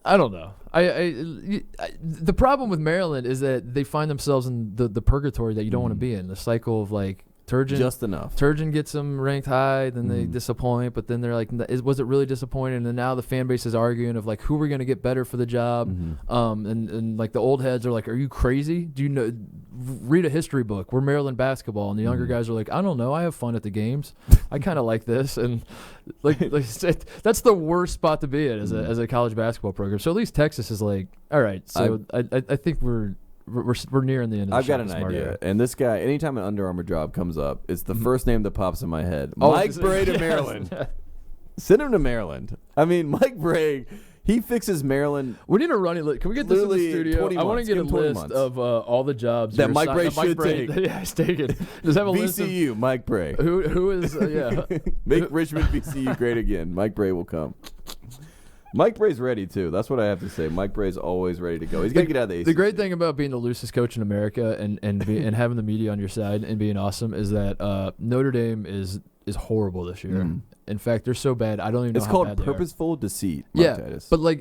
I don't know. The problem with Maryland is that they find themselves in the purgatory that you don't want to be in. The cycle of like. Turgeon, just enough. Turgeon gets them ranked high, then they disappoint, but then they're like, was it really disappointing? And then now the fan base is arguing of like, who are we going to get better for the job? And like the old heads are like, are you crazy? Do you know? Read a history book. We're Maryland basketball, and the younger guys are like, I don't know. I have fun at the games. I kind of like this, and like that's the worst spot to be in as a college basketball program. So at least Texas is like, all right. So I think we're nearing the end of the I've got an idea. And this guy, anytime an Under Armour job comes up, it's the first name that pops in my head. Mike Bray to Maryland. Send him to Maryland. I mean, Mike Bray, he fixes Maryland. We need a running list. Can we get this in the studio? I want to get a list of all the jobs that Mike Bray should take. Yeah, he's taking. Just have a list of VCU, Mike Bray. Who is, yeah. Make Richmond VCU great again. Mike Bray will come. Mike Bray's ready, too. That's what I have to say. Mike Bray's always ready to go. He's got to get out of the ACC. The great thing about being the loosest coach in America and having the media on your side and being awesome is that Notre Dame is horrible this year. In fact, they're so bad. I don't even know how bad they are. It's called purposeful deceit, Mark Titus. But like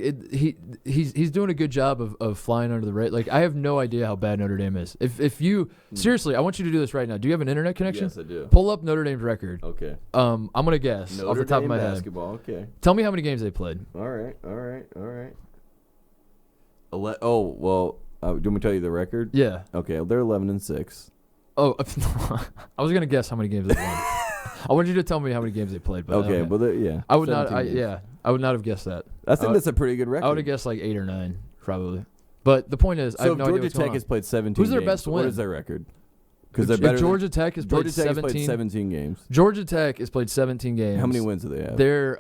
he's doing a good job of flying under the radar. Like I have no idea how bad Notre Dame is. If you seriously, I want you to do this right now. Do you have an internet connection? Yes, I do. Pull up Notre Dame's record. Okay. I'm gonna guess off the top of my head. Basketball. Okay. Tell me how many games they played. All right. Do you want me to tell you the record? Yeah. Okay. Well, they're 11-6. Oh, I was gonna guess how many games they won. I want you to tell me how many games they played. But okay, well, yeah. I would not. I would not have guessed that. I think that's a pretty good record. I would have guessed like 8 or 9, probably. But the point is, I have no idea what's going on. Georgia Tech has played 17 Who's their games. best win? What is their record? Because they're better. Georgia Tech has played 17 games. Georgia Tech has played 17 games. How many wins do they have? They're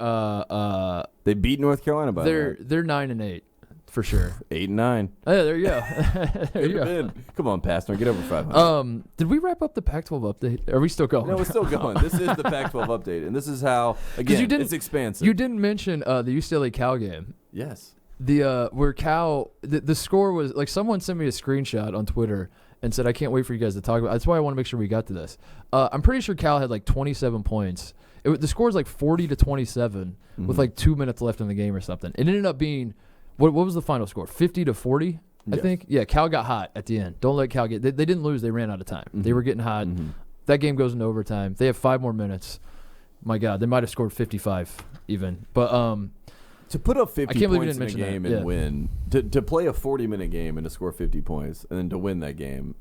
they beat North Carolina by they're 9-8 for sure. 8-9. Oh, yeah, there you go. There you go. Come on, Pastor, get over 500. Did we wrap up the Pac-12 update? Are we still going? No, we're still going. This is the Pac-12 update, and this is how it's expansive. You didn't mention the UCLA Cal game. Yes. Where Cal the score was like someone sent me a screenshot on Twitter and said I can't wait for you guys to talk about. That's why I want to make sure we got to this. I'm pretty sure Cal had like 27 points. The score was like 40-27 with like 2 minutes left in the game or something. It ended up being what was the final score? 50-40, I think. Yeah, Cal got hot at the end. Don't let Cal get. They didn't lose. They ran out of time. They were getting hot. That game goes into overtime. They have 5 more minutes. My God, they might have scored 55 even. But to put up 50 points in a game and Yeah. win, to play a 40-minute game and to score 50 points and then to win that game,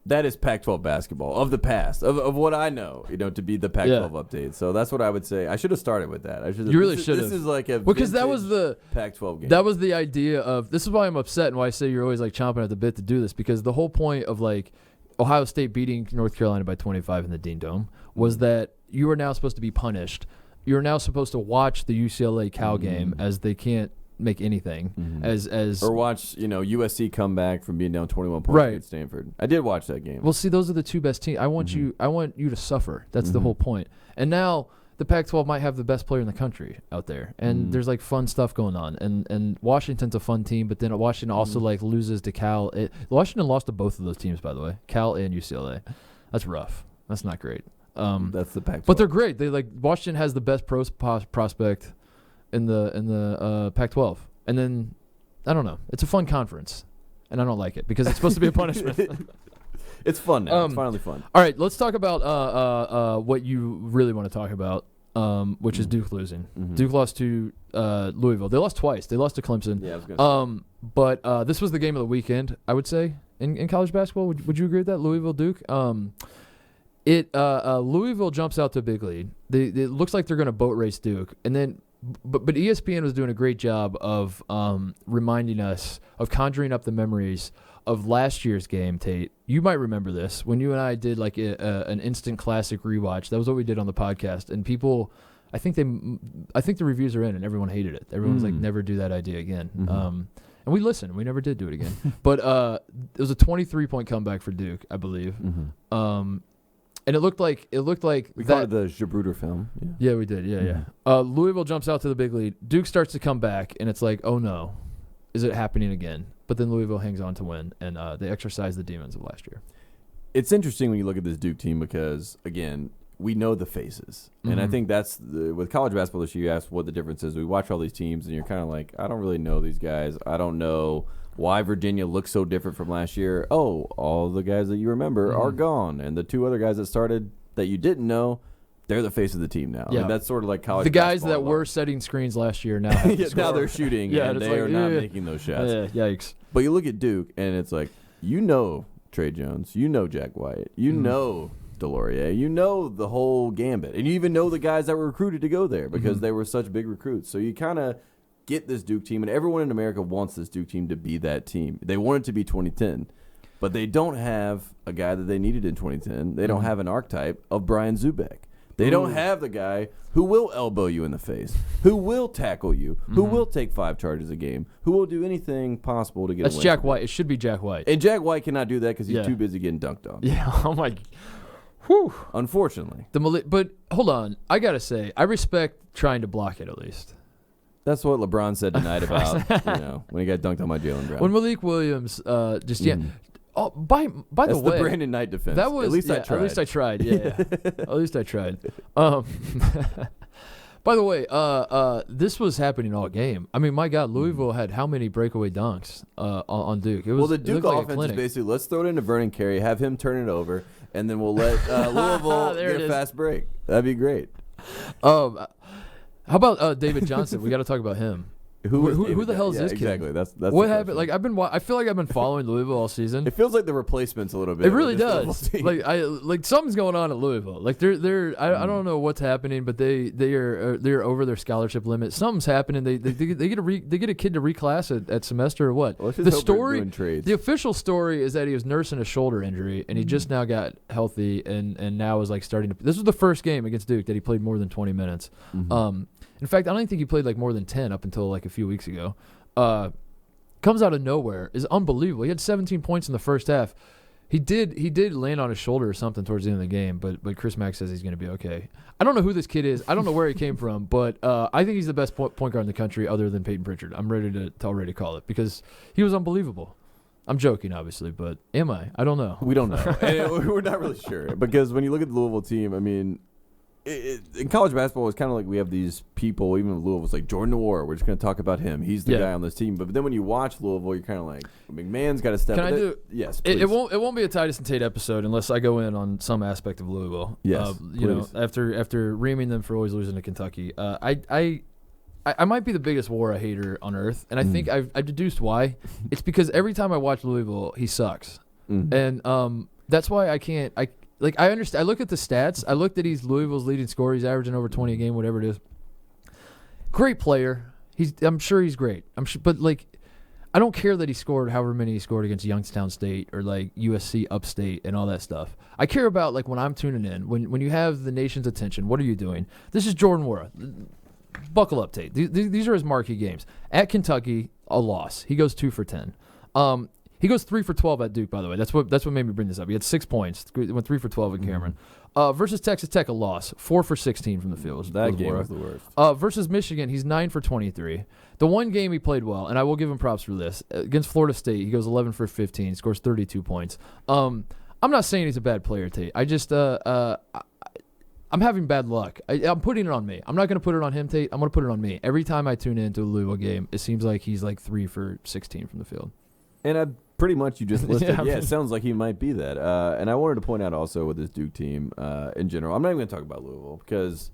that is Pac-12 basketball of the past, of what I know, to be the Pac-12 update. So that's what I would say. I should have started with that. You really should have. This is like a because that was the Pac-12 game. That was the idea of. This is why I'm upset and why I say you're always like chomping at the bit to do this, because the whole point of like Ohio State beating North Carolina by 25 in the Dean Dome was that you are now supposed to be punished. You're now supposed to watch the UCLA Cal game as they can't make anything or watch USC come back from being down 21 points against Stanford. I did watch that game. Well, see, those are the two best teams. I want you to suffer. That's the whole point. And now the Pac-12 might have the best player in the country out there, and there's like fun stuff going on. And Washington's a fun team, but then Washington also like loses to Cal. Washington lost to both of those teams, by the way, Cal and UCLA. That's rough. That's not great. That's the Pac-12. But they're great. They Washington has the best prospect in the Pac-12, and then I don't know. It's a fun conference, and I don't like it because it's supposed to be a punishment. It's fun now. It's finally fun. All right, let's talk about what you really want to talk about, which is Duke losing. Duke lost to Louisville. They lost twice. They lost to Clemson. Yeah, I was gonna say. But this was the game of the weekend, I would say, in college basketball. Would you agree with that, Louisville Duke? Louisville jumps out to a big lead. It looks like they're going to boat race Duke, and then. But ESPN was doing a great job of reminding us, of conjuring up the memories of last year's game, Tate. You might remember this when you and I did like an instant classic rewatch. That was what we did on the podcast, and people, I think the reviews are in, and everyone hated it. Everyone's like, never do that idea again. And we listened. We never did do it again. But it was a 23-point comeback for Duke, I believe. And it looked like we called it the Jabruder film. Yeah, we did. Yeah. Louisville jumps out to the big lead. Duke starts to come back, and it's like, oh no, is it happening again? But then Louisville hangs on to win, and they exercise the demons of last year. It's interesting when you look at this Duke team because, again, we know the faces. And I think that's with college basketball this year, you ask what the difference is. We watch all these teams, and you're kind of like, I don't really know these guys. I don't know why Virginia looks so different from last year. Oh, all the guys that you remember are gone. And the two other guys that started that you didn't know, they're the face of the team now. Yeah. I mean, that's sort of like college the guys basketball that were setting screens last year now have to now they're shooting, and they are not making those shots. Yikes. But you look at Duke, and it's like, you know Trey Jones, you know Jack White, you know Delorier, you know the whole gambit, and you even know the guys that were recruited to go there because they were such big recruits. So you kind of get this Duke team, and everyone in America wants this Duke team to be that team. They want it to be 2010, but they don't have a guy that they needed in 2010. They don't have an archetype of Brian Zubek. They don't have the guy who will elbow you in the face, who will tackle you, who will take 5 charges a game, who will do anything possible to get That's away Jack from White. It should be Jack White. And Jack White cannot do that because he's too busy getting dunked on. Yeah. Oh, my. Whew. Unfortunately. But hold on. I got to say, I respect trying to block it at least. That's what LeBron said tonight about, when he got dunked on by Jalen Brown. When Malik Williams Oh, by the way, that's the Brandon Knight defense. That was at least I tried. At least I tried. Yeah. At least I tried. By the way, this was happening all game. I mean, my God, Louisville had how many breakaway dunks on Duke? It was, the Duke offense is basically, let's throw it into Vernon Carey, have him turn it over, and then we'll let Louisville get a fast break. That'd be great. How about David Johnson? We got to talk about him. Who the hell is this kid? Exactly. That's what happened. Like I feel like I've been following Louisville all season. It feels like the replacements a little bit. It really does. Like something's going on at Louisville. Like I don't know what's happening, but they're over their scholarship limit. Something's happening. They get a kid to reclass at semester or what? Well, the official story is that he was nursing a shoulder injury and he just now got healthy and now is like starting to. This was the first game against Duke that he played more than 20 minutes. In fact, I don't think he played like more than 10 up until like a few weeks ago. Comes out of nowhere, is unbelievable. He had 17 points in the first half. He did land on his shoulder or something towards the end of the game, but Chris Mack says he's going to be okay. I don't know who this kid is. I don't know where he came from, but I think he's the best point guard in the country other than Payton Prichard. I'm ready to already call it because he was unbelievable. I'm joking, obviously, but am I? I don't know. We don't know. And we're not really sure because when you look at the Louisville team, I mean, in college basketball, it's kind of like we have these people, even in Louisville, it's like Jordan Noir. We're just going to talk about him. He's the guy on this team. But then when you watch Louisville, you're kind of like, McMahon's got to step up. Can I do? Yes, please. It won't be a Titus and Tate episode unless I go in on some aspect of Louisville. Yes, after reaming them for always losing to Kentucky, I might be the biggest Wara hater on earth, and I think I've deduced why. It's because every time I watch Louisville, he sucks, and that's why I can't. I understand. I look at the stats. I looked at he's Louisville's leading scorer. He's averaging over 20 a game, whatever it is. Great player. I'm sure he's great. But I don't care that he scored however many he scored against Youngstown State or like USC Upstate and all that stuff. I care about like when I'm tuning in, when you have the nation's attention. What are you doing? This is Jordan Wara. Buckle up, Tate. These are his marquee games. At Kentucky, a loss. He goes 2 for 10. He goes 3 for 12 at Duke, by the way. That's what made me bring this up. He had 6 points. He went 3 for 12 at Cameron. Versus Texas Tech, a loss. 4 for 16 from the field. That game was the worst. Versus Michigan, he's 9 for 23. The one game he played well, and I will give him props for this. Against Florida State, he goes 11 for 15, scores 32 points. I'm not saying he's a bad player, Tate. I just I'm having bad luck. I'm putting it on me. I'm not going to put it on him, Tate. I'm going to put it on me. Every time I tune into a Louisville game, it seems like he's like 3 for 16 from the field. And pretty much you just listed. It sounds like he might be that. And I wanted to point out also with this Duke team in general, I'm not even going to talk about Louisville because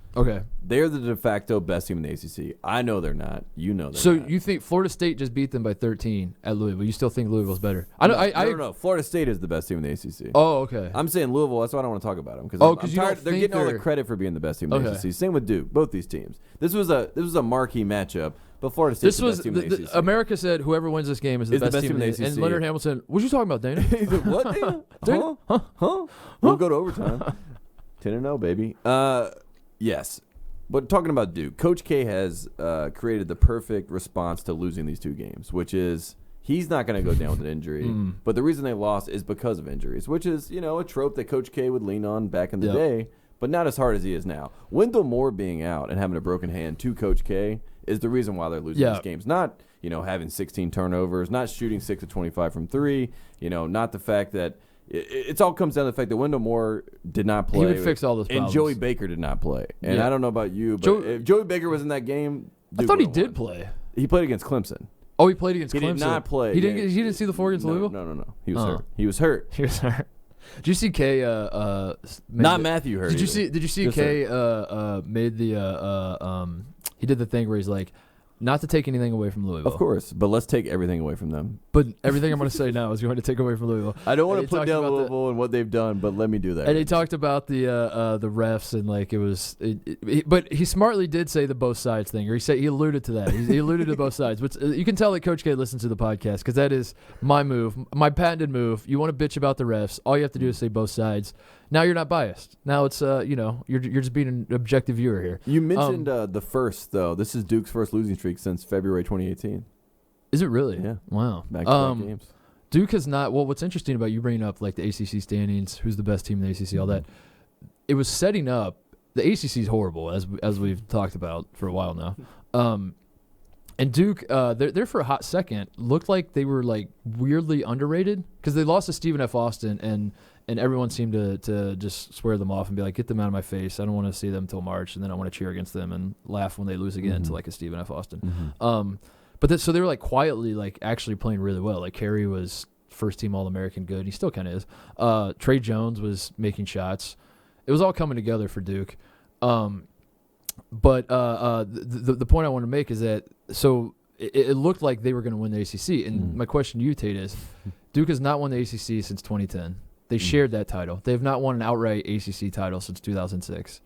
they're the de facto best team in the ACC. I know they're not. You know they're not. So you think Florida State just beat them by 13 at Louisville? You still think Louisville's better? No. Florida State is the best team in the ACC. Oh, okay. I'm saying Louisville. That's why I don't want to talk about them because they're getting all the credit for being the best team in the ACC. Same with Duke. Both these teams. This was a marquee matchup. But Florida State's This was the best team in the ACC. America said whoever wins this game is the best team in the ACC. And Leonard Hamilton, what you talking about, Dana? He said, what, Dana? Dana? Huh? We'll go to overtime. 10-0, baby. Yes. But talking about Duke, Coach K has created the perfect response to losing these two games, which is he's not going to go down with an injury. But the reason they lost is because of injuries, which is, a trope that Coach K would lean on back in the day, but not as hard as he is now. Wendell Moore being out and having a broken hand to Coach K is the reason why they're losing these games. Not, having 16 turnovers, not shooting 6 of 25 from 3, not the fact that it all comes down to the fact that Wendell Moore did not play. He would fix all those problems. And Joey Baker did not play. And I don't know about you, but if Joey Baker was in that game, Duke I thought he would've did won. play. He played against Clemson. Oh, he played against Clemson. He did not play. He didn't see the 4 against Louisville? No. He was hurt. He was hurt. He was hurt. Did you see K? Not Matthew hurt. Did you see K? Made the he did the thing where he's like, not to take anything away from Louisville. Of course, but let's take everything away from them. But everything I'm going to say now is going to take away from Louisville. I don't want to put down Louisville and what they've done, but let me do that. And he talked about the refs and like it was, but he smartly did say the both sides thing, or he alluded to that. He alluded to both sides, but you can tell that Coach K listens to the podcast because that is my move, my patented move. You want to bitch about the refs, all you have to do is say both sides. Now you're not biased. Now it's you're just being an objective viewer here. You mentioned the first though. This is Duke's first losing streak since February 2018. Is it really? Yeah. Wow. Back-to-back games. Duke has not. Well, what's interesting about you bringing up like the ACC standings, who's the best team in the ACC, all that. It was setting up. The ACC is horrible, as we've talked about for a while now. And Duke, they're for a hot second looked like they were like weirdly underrated because they lost to Stephen F. Austin and everyone seemed to just swear them off and be like, get them out of my face. I don't want to see them until March, and then I want to cheer against them and laugh when they lose again to like a Stephen F. Austin. So they were like quietly like actually playing really well. Like Carey was first team All-American good. He still kind of is. Trey Jones was making shots. It was all coming together for Duke. But the point I want to make is that it looked like they were going to win the ACC. And my question to you, Tate, is Duke has not won the ACC since 2010. They shared that title. They have not won an outright ACC title since 2006.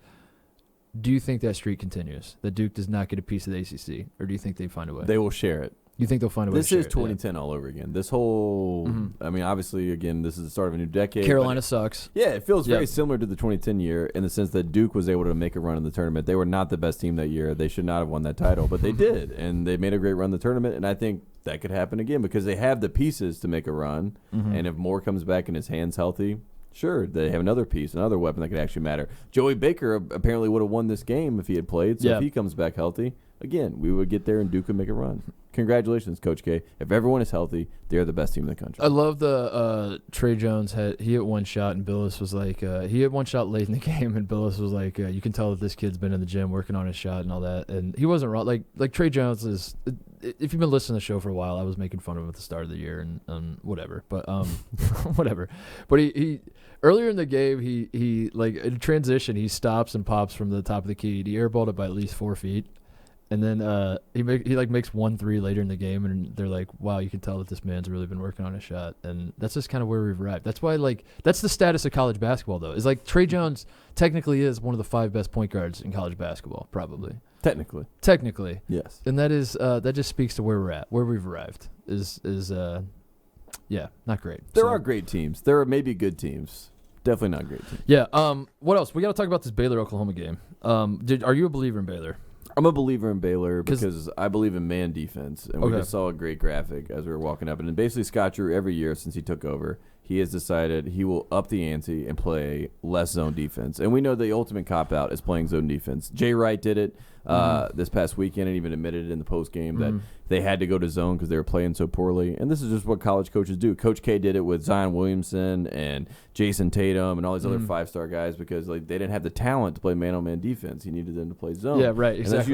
Do you think that streak continues, that Duke does not get a piece of the ACC, or do you think they find a way? They will share it. You think they'll find a way to share it? This is 2010 all over again. This whole, I mean, obviously, again, this is the start of a new decade. Carolina sucks. Yeah, it feels very similar to the 2010 year in the sense that Duke was able to make a run in the tournament. They were not the best team that year. They should not have won that title, but they did, and they made a great run in the tournament, and I think that could happen again because they have the pieces to make a run, and if Moore comes back and his hand's healthy, sure, they have another piece, another weapon that could actually matter. Joey Baker apparently would have won this game if he had played, so if he comes back healthy, again, we would get there and Duke would make a run. Congratulations, Coach K. If everyone is healthy, they're the best team in the country. I love the Trey Jones he hit one shot, and Billis was like, he hit one shot late in the game, and Billis was like, you can tell that this kid's been in the gym working on his shot and all that. And he wasn't wrong. Like Trey Jones is, if you've been listening to the show for a while, I was making fun of him at the start of the year and whatever. But whatever. But he earlier in the game, he like in transition, he stops and pops from the top of the key. He airballed it by at least 4 feet. And then he makes 1-3 later in the game, and they're like, "Wow, you can tell that this man's really been working on his shot." And that's just kind of where we've arrived. That's why, that's the status of college basketball, though. Is like Trey Jones technically is one of the 5 best point guards in college basketball, probably. Technically, yes. And that is that just speaks to where we're at, where we've arrived. Is not great. There are great teams. There are maybe good teams. Definitely not great teams. Yeah. What else? We got to talk about this Baylor Oklahoma game. Are you a believer in Baylor? I'm a believer in Baylor because I believe in man defense, and we just saw a great graphic as we were walking up. And then basically Scott Drew, every year since he took over, he has decided he will up the ante and play less zone defense. And we know the ultimate cop-out is playing zone defense. Jay Wright did it this past weekend and even admitted it in the postgame that they had to go to zone because they were playing so poorly. And this is just what college coaches do. Coach K did it with Zion Williamson and Jason Tatum and all these other 5-star guys because they didn't have the talent to play man-on-man defense. He needed them to play zone. Yeah, right, exactly. And that's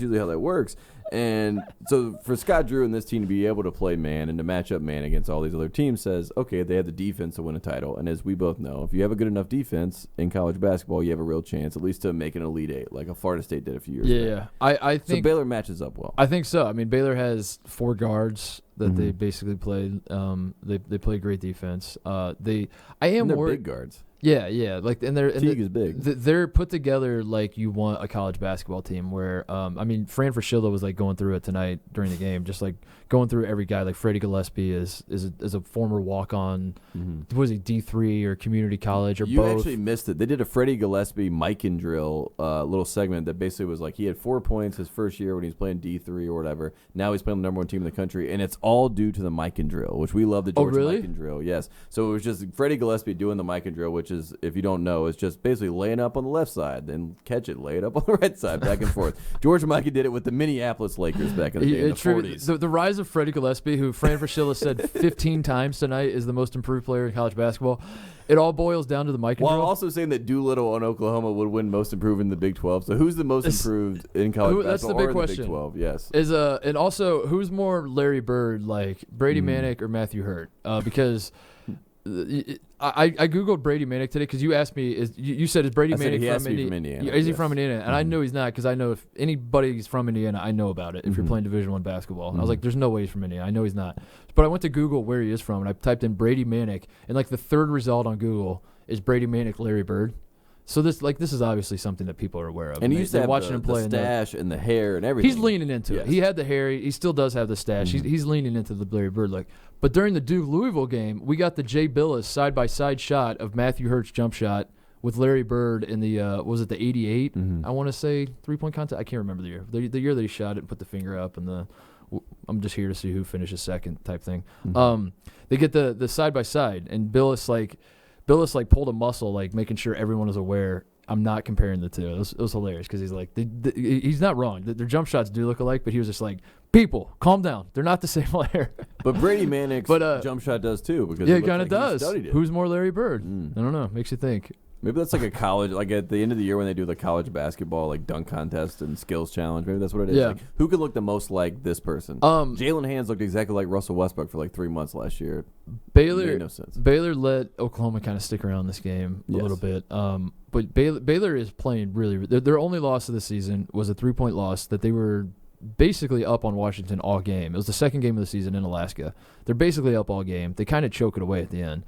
usually how that works. And so for Scott Drew and this team to be able to play man and to match up man against all these other teams says, okay, they have the defense to win a title. And as we both know, if you have a good enough defense in college basketball, you have a real chance at least to make an Elite Eight like a Florida State did a few years ago. Yeah. I think so Baylor matches up well. I think so. I mean, Baylor has 4 guards that they basically played. They play great defense. They're big guards. Yeah. Like, and Teague is big. They're put together like you want a college basketball team. Where, I mean, Fran Fraschilla was like going through it tonight during the game, just like going through every guy. Like Freddie Gillespie is a former walk-on. Was he D3 or community college or you both? You actually missed it. They did a Freddie Gillespie mic and drill little segment that basically was like he had 4 points his first year when he was playing D3 or whatever. Now he's playing the number one team in the country, and it's all due to the mic and drill, which we love the Georgia mic and drill. Yes. So it was just Freddie Gillespie doing the mic and drill, which is, if you don't know, is just basically laying up on the left side, then catch it, lay it up on the right side, back and forth. George Mikan did it with the Minneapolis Lakers back in the day, in the 40s. The rise of Freddie Gillespie, who Fran Fraschilla said 15 times tonight is the most improved player in college basketball. It all boils down to the mic and drill. While also saying that Doolittle on Oklahoma would win most improved in the Big 12. So who's the most improved in college basketball? That's the big question. The Big 12, yes. And also, who's more Larry Bird, like Brady Manick or Matthew Hurt? Because I Googled Brady Manick today because you asked me, you said, is Brady Manick from Indiana? Is he from Indiana? And I know he's not, because I know if anybody's from Indiana, I know about it if you're playing Division I basketball. And I was like, there's no way he's from Indiana. I know he's not. But I went to Google where he is from, and I typed in Brady Manick, and like the third result on Google is Brady Manick, Larry Bird. So this is obviously something that people are aware of. And he used to have watching him play the stash and the hair and everything. He's leaning into it. He had the hair. He still does have the stash. He's leaning into the Larry Bird look. But during the Duke-Louisville game, we got the Jay Billis side-by-side shot of Matthew Hurt's jump shot with Larry Bird in the, was it the 88? I want to say three-point contest. I can't remember the year. The year that he shot it and put the finger up and I'm just here to see who finishes second type thing. They get the side-by-side, and Billis pulled a muscle, like making sure everyone is aware. I'm not comparing the two. It was hilarious because he's like, he's not wrong. Their jump shots do look alike, but he was just like, people, calm down. They're not the same player. But Brady Manick's jump shot does too. Because it kind of does. Who's more Larry Bird? I don't know. Makes you think. Maybe that's like a college, like at the end of the year when they do the college basketball, like dunk contest and skills challenge. Maybe that's what it is. Yeah. Like, who could look the most like this person? Jalen Hands looked exactly like Russell Westbrook for like 3 months last year. Baylor made no sense. Baylor let Oklahoma kind of stick around this game a little bit. But Baylor is playing really. Their only loss of the season was a 3-point loss that they were basically up on Washington all game. It was the second game of the season in Alaska. They're basically up all game. They kind of choke it away at the end.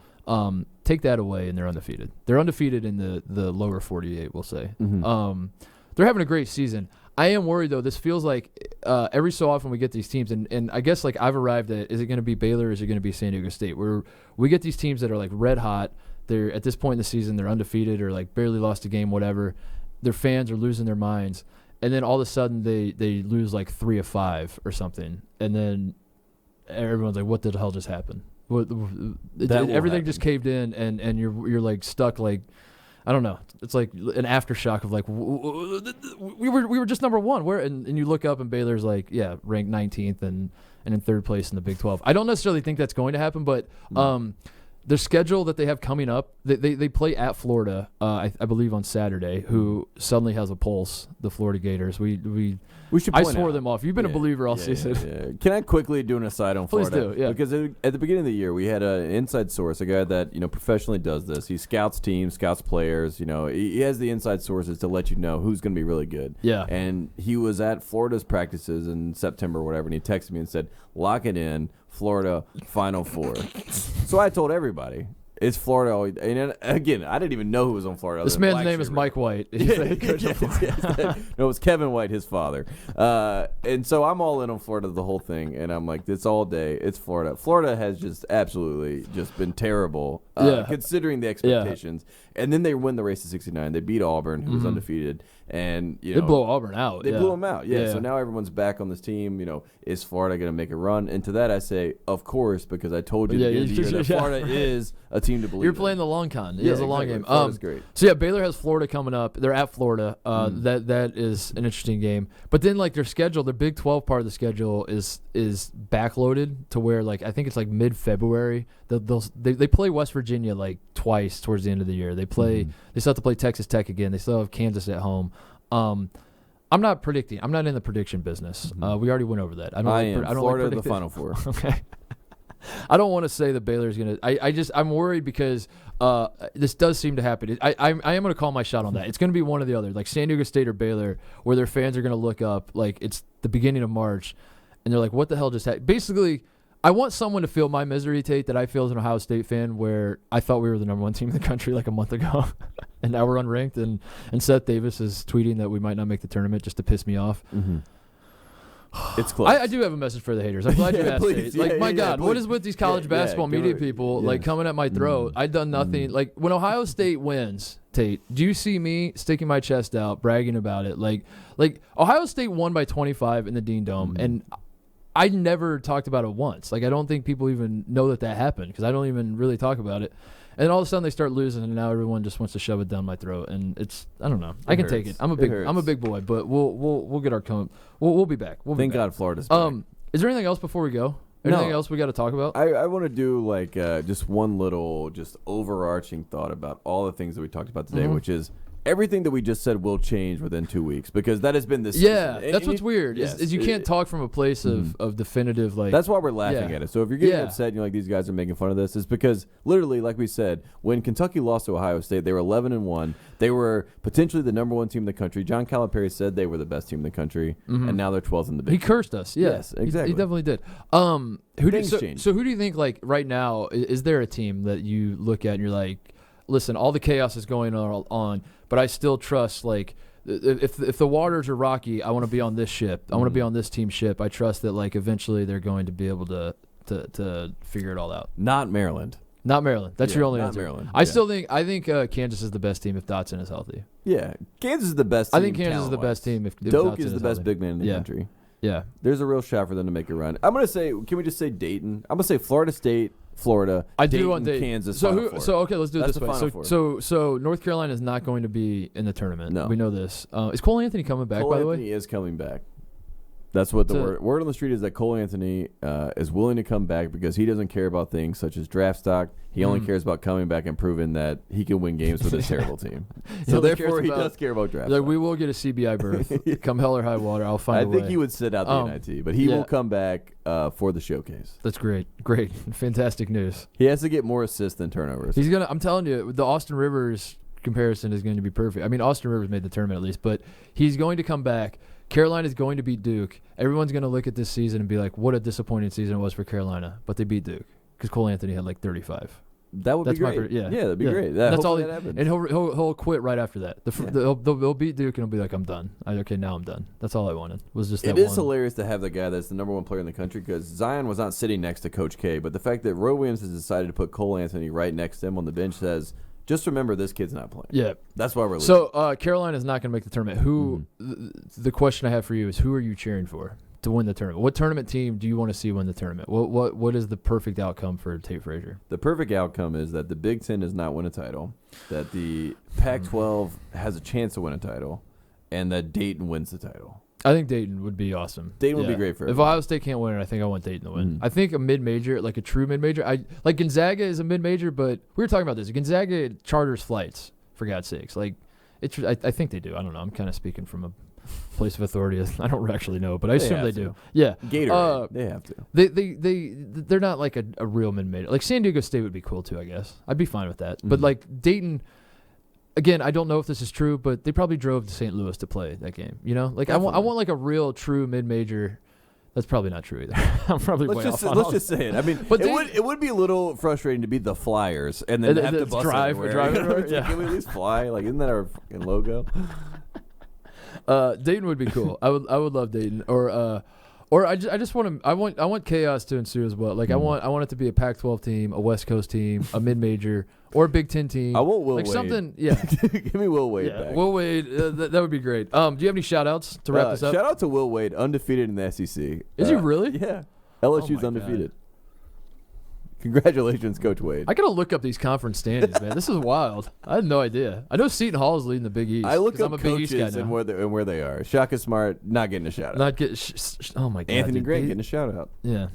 Take that away, and they're undefeated. They're undefeated in the lower 48, we'll say. They're having a great season. I am worried, though. This feels like every so often we get these teams, and I guess like I've arrived at, is it going to be Baylor or is it going to be San Diego State? Where we get these teams that are like red hot. They're at this point in the season, they're undefeated or like barely lost a game, whatever. Their fans are losing their minds. And then all of a sudden they lose like 3 of 5 or something. And then everyone's like, what the hell just happened? Everything just caved in, and you're like stuck, like, I don't know. It's like an aftershock of like we were just number one. Where and you look up and Baylor's like ranked 19th and in third place in the Big 12. I don't necessarily think that's going to happen, but their schedule that they have coming up, they play at Florida, I believe on Saturday, who suddenly has a pulse. The Florida Gators. We should. I swore them off. You've been a believer all season. Yeah. Can I quickly do an aside on Florida? Please do. Yeah. Because at the beginning of the year, we had an inside source, a guy that professionally does this. He scouts teams, scouts players. He has the inside sources to let you know who's going to be really good. Yeah. And he was at Florida's practices in September or whatever, and he texted me and said, "Lock it in, Florida Final Four." So I told everybody. It's Florida. And again, I didn't even know who was on Florida. This man's name is Mike White. He's the head coach of Florida. No, it was Kevin White, his father. And so I'm all in on Florida, the whole thing. And I'm like, it's all day. It's Florida. Florida has just absolutely just been terrible, considering the expectations. Yeah. And then they win the race to 69. They beat Auburn, who was undefeated. And they blow Auburn out. They blew them out. Yeah. So now everyone's back on this team. Is Florida going to make a run? And to that I say, of course, because I told you that Florida is a team to believe. You're playing the long con. It is a long game. Florida's great. So Baylor has Florida coming up. They're at Florida. That is an interesting game. But then like their schedule, their Big 12 part of the schedule is backloaded to where like I think it's like mid-February. They play West Virginia like twice towards the end of the year. They play. They still have to play Texas Tech again. They still have Kansas at home. I'm not predicting. I'm not in the prediction business. We already went over that. I don't Florida like the Final Four. Okay. I don't want to say that Baylor's going to. I'm worried because this does seem to happen. I am going to call my shot on that. It's going to be one or the other, like San Diego State or Baylor, where their fans are going to look up like it's the beginning of March, and they're like, "What the hell just happened?" Basically, I want someone to feel my misery, Tate, that I feel as an Ohio State fan, where I thought we were the number 1 team in the country like a month ago, and now we're unranked, and Seth Davis is tweeting that we might not make the tournament just to piss me off. Mm-hmm. It's close. I do have a message for the haters. I'm glad you asked, please. Tate. Like, my God, please. what is with these college basketball media people like coming at my throat? I've done nothing. Like, when Ohio State wins, Tate, do you see me sticking my chest out, bragging about it? Like Ohio State won by 25 in the Dean Dome, and I never talked about it once. Like, I don't think people even know that happened because I don't even really talk about it. And all of a sudden they start losing, and now everyone just wants to shove it down my throat. And it's, I don't know. I can take it. I'm a big boy, but we'll get our we'll be back. Thank God Florida's back. Is there anything else before we go? Anything else we got to talk about? I want to do like just one little just overarching thought about all the things that we talked about today, which is everything that we just said will change within 2 weeks because that has been this season. And that's what's weird is you can't talk from a place of definitive like. That's why we're laughing at it. So if you're getting upset and you're like, these guys are making fun of this, it's because literally, like we said, when Kentucky lost to Ohio State, they were 11-1. They were potentially the number 1 team in the country. John Calipari said they were the best team in the country, and now they're 12th in the Big Ten. He cursed us. Yeah. Yes, exactly. He definitely did. So who do you think, like, right now, is there a team that you look at and you're like, listen, all the chaos is going on, but I still trust, like, if the waters are rocky, I want to be on this ship. I want to be on this team's ship. I trust that, like, eventually they're going to be able to figure it all out. Not Maryland. Not Maryland. That's your only answer. Maryland. I think Kansas is the best team if Dotson is healthy. Yeah, Kansas is the best team. I think Kansas is the best team if Doak Dotson is the best healthy. big man in the country. Yeah. There's a real shot for them to make a run. I'm going to say, can we just say Dayton? I'm going to say Florida State, Florida, do want Dayton. Kansas. So okay, let's do it this way. Four. So North Carolina is not going to be in the tournament. No. We know this. Is Cole Anthony coming back, by the way? Cole Anthony is coming back. That's what the word on the street is, that Cole Anthony is willing to come back because he doesn't care about things such as draft stock. He only cares about coming back and proving that he can win games with a terrible team. So therefore, he does care about draft stock. We will get a CBI berth. Come hell or high water, I'll find a way. I think he would sit out the NIT, but he will come back for the showcase. That's great. Fantastic news. He has to get more assists than turnovers. I'm telling you, the Austin Rivers comparison is going to be perfect. I mean, Austin Rivers made the tournament at least, but he's going to come back. Carolina is going to beat Duke. Everyone's going to look at this season and be like, what a disappointing season it was for Carolina. But they beat Duke because Cole Anthony had like 35. That would be great. That'd be great. That's all. That happens. And he'll quit right after that. They'll beat Duke and he'll be like, I'm done. Okay, now I'm done. That's all I wanted. Was just that. It is hilarious to have the guy that's the number 1 player in the country because Zion was not sitting next to Coach K. But the fact that Roy Williams has decided to put Cole Anthony right next to him on the bench says, just remember, this kid's not playing. Yeah. That's why we're losing. So, Carolina is not going to make the tournament. The question I have for you is, who are you cheering for to win the tournament? What tournament team do you want to see win the tournament? What is the perfect outcome for Tate Frazier? The perfect outcome is that the Big Ten does not win a title, that the Pac-12 has a chance to win a title, and that Dayton wins the title. I think Dayton would be awesome. Dayton would be great for everyone. If Ohio State can't win it, I think I want Dayton to win. I think a mid-major, like a true mid-major. Like Gonzaga is a mid-major, but we were talking about this. Gonzaga charters flights, for God's sakes. Like, I think they do. I don't know. I'm kind of speaking from a place of authority. I don't actually know, but I assume they do. Yeah. Gatorade. They have to. They're not like a real mid-major. Like San Diego State would be cool too, I guess. I'd be fine with that. But like Dayton. Again, I don't know if this is true, but they probably drove to St. Louis to play that game. You know, like I want like a real true mid-major. That's probably not true either. I'm probably way off. Let's just say it. I mean, but it would be a little frustrating to beat the Flyers and then have to bus drive. Yeah. Can we at least fly? Like, isn't that our fucking logo? Dayton would be cool. I would love Dayton. Or I just want I want chaos to ensue as well. Like I want it to be a Pac-12 team, a West Coast team, a mid-major, or a Big Ten team. I want Will Wade. Something. Yeah. Give me Will Wade back. Will Wade. That would be great. Do you have any shout-outs to wrap this up? Shout out to Will Wade, undefeated in the SEC. Is he really? Yeah. LSU's undefeated. God. Congratulations, Coach Wade. I gotta look up these conference standings, man. This is wild. I had no idea. I know Seton Hall is leading the Big East. I look up I'm a coaches Big East guy and where they are. Shaka Smart not getting a shout out. Not get. Oh my God. Anthony Grant getting a shout out. Yeah.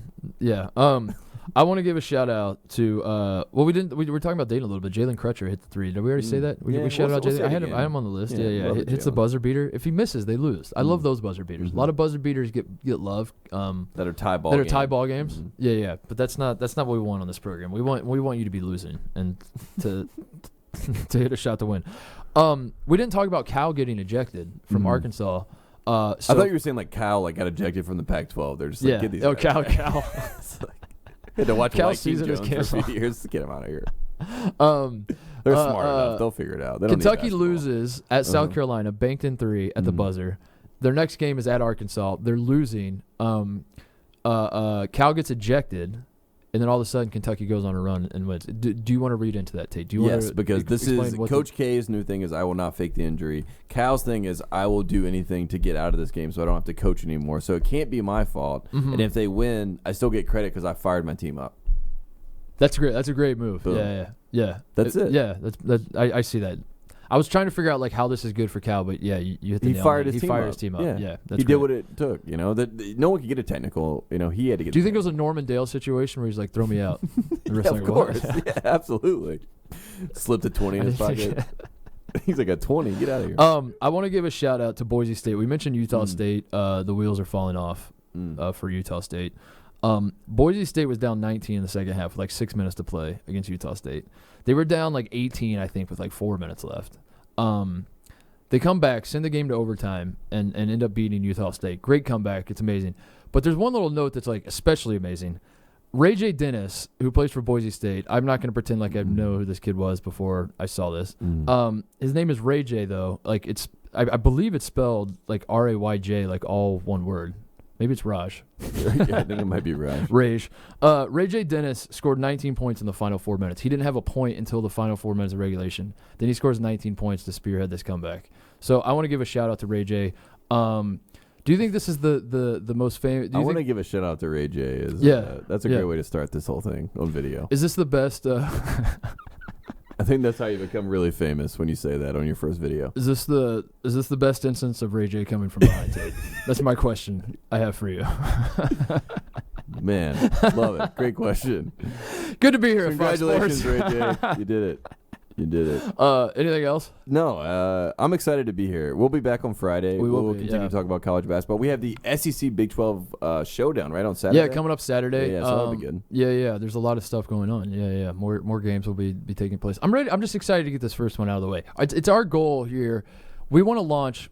I want to give a shout out to. Well, we didn't. We were talking about Dayton a little bit. Jalen Crutcher hit the 3. Did we already say that? We shouted out Jalen. I had him on the list. Yeah. Hits the buzzer beater. If he misses, they lose. I love those buzzer beaters. A lot of buzzer beaters get love. That are tie ball. Games. Yeah. But that's not what we want on this program. We want you to be losing and to hit a shot to win. We didn't talk about Cal getting ejected from Arkansas. I thought you were saying like Cal got ejected from the Pac-12. They're just like, get these guys Cal. Had to watch Cal's Mike season is Jones for a canceled. few years to get him out of here. They're smart enough. They'll figure it out. They don't need Kentucky basketball. loses at South Carolina, banked in 3 at the buzzer. Their next game is at Arkansas. They're losing. Cal gets ejected, and then all of a sudden Kentucky goes on a run and wins. Do you want to read into that, Tate? Do you Yes, want to because this is what Coach K's new thing is I will not fake the injury. Cal's thing is I will do anything to get out of this game so I don't have to coach anymore. So it can't be my fault. And if they win, I still get credit because I fired my team up. That's great. That's a great move. Boom. Yeah. That's it. Yeah, I see that. I was trying to figure out like how this is good for Cal, but yeah, you hit the nail. He fired his team up. Yeah, that's he great. did what it took. You know that no one could get a technical. You know he had to get. Do you think it was a Norman Dale situation where he's like, "Throw me out"? Yeah, of course. Yeah, absolutely. Slipped a 20 in his pocket. He's like a 20. Get out of here. I want to give a shout out to Boise State. We mentioned Utah State. The wheels are falling off for Utah State. Boise State was down 19 in the second half with like 6 minutes to play against Utah State. They were down like 18, I think, with like 4 minutes left. They come back, send the game to overtime, and end up beating Utah State. Great comeback. It's amazing. But there's one little note that's like especially amazing. Ray J. Dennis, who plays for Boise State, I'm not going to pretend like I know who this kid was before I saw this. His name is Ray J, though. Like I believe it's spelled like R-A-Y-J, like all one word. Maybe it's Raj. Yeah, I think it might be Raj. Raj. Ray J. Dennis scored 19 points in the final 4 minutes. He didn't have a point until the final 4 minutes of regulation. Then he scores 19 points to spearhead this comeback. So I want to give a shout out to Ray J. Do you think this is the most famous? I want to give a shout out to Ray J. That's a great way to start this whole thing on video. Is this the best? I think that's how you become really famous when you say that on your first video. Is this the best instance of Ray J coming from behind Tate? That's my question I have for you. Man, love it. Great question. Good to be here. Congratulations, Ray J. You did it. You did it. Anything else? No, I'm excited to be here. We'll be back on Friday. We'll continue to talk about college basketball. We have the SEC Big 12 showdown right on Saturday. Yeah, coming up Saturday. Yeah, so that'll be good. Yeah. There's a lot of stuff going on. Yeah. More games will be taking place. I'm ready. I'm just excited to get this first one out of the way. It's our goal here. We want to launch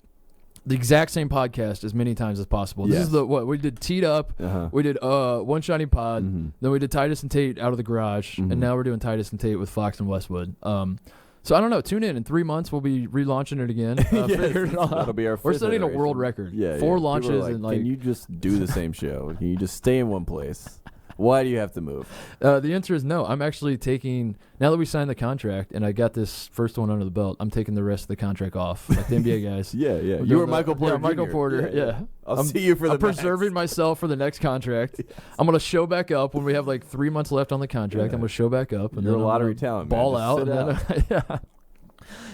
the exact same podcast as many times as possible. This is what we did. Teed Up. We did One Shiny Pod. Then we did Titus and Tate out of the garage, and now we're doing Titus and Tate with Fox and Westwood. So I don't know. Tune in 3 months. We'll be relaunching it again. That'll be our. We're setting a world record. Yeah, 4 launches and like. Can you just do the same show? Can you just stay in one place? Why do you have to move? The answer is no. I'm actually taking, now that we signed the contract and I got this first one under the belt, I'm taking the rest of the contract off, like the NBA guys. Yeah. You were Michael Porter. Yeah, Michael Porter. Yeah. I'll see you for the I'm preserving myself for the next contract. Yes. I'm going to show back up when we have like 3 months left on the contract. I'm going to show back up. And You're then a lottery talent, man. Ball Just out. Sit out. Yeah.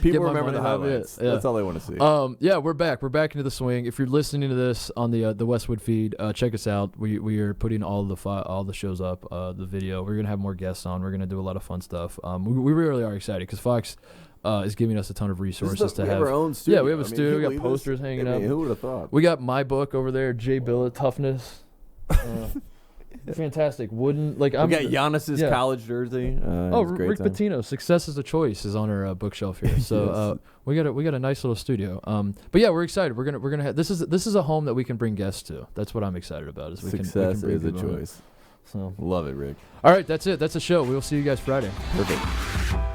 People remember the highlights. That's all they want to see. Yeah, we're back. We're back into the swing. If you're listening to this on the Westwood feed, check us out. We are putting all the shows up, the video. We're gonna have more guests on. We're gonna do a lot of fun stuff. We really are excited because Fox is giving us a ton of resources to have. We have our own studio. Yeah, we have a studio. We got posters hanging up. Who would have thought? We got my book over there, Jay Billett, Toughness. Fantastic wooden we got Giannis's college jersey. Rick Pitino, Success is a Choice is on our bookshelf here. So we got a nice little studio. But yeah, we're excited. We're gonna have this is a home that we can bring guests to. That's what I'm excited about. Is we Success can is a people choice. So love it, Rick. All right, that's it. That's the show. We'll see you guys Friday. Perfect.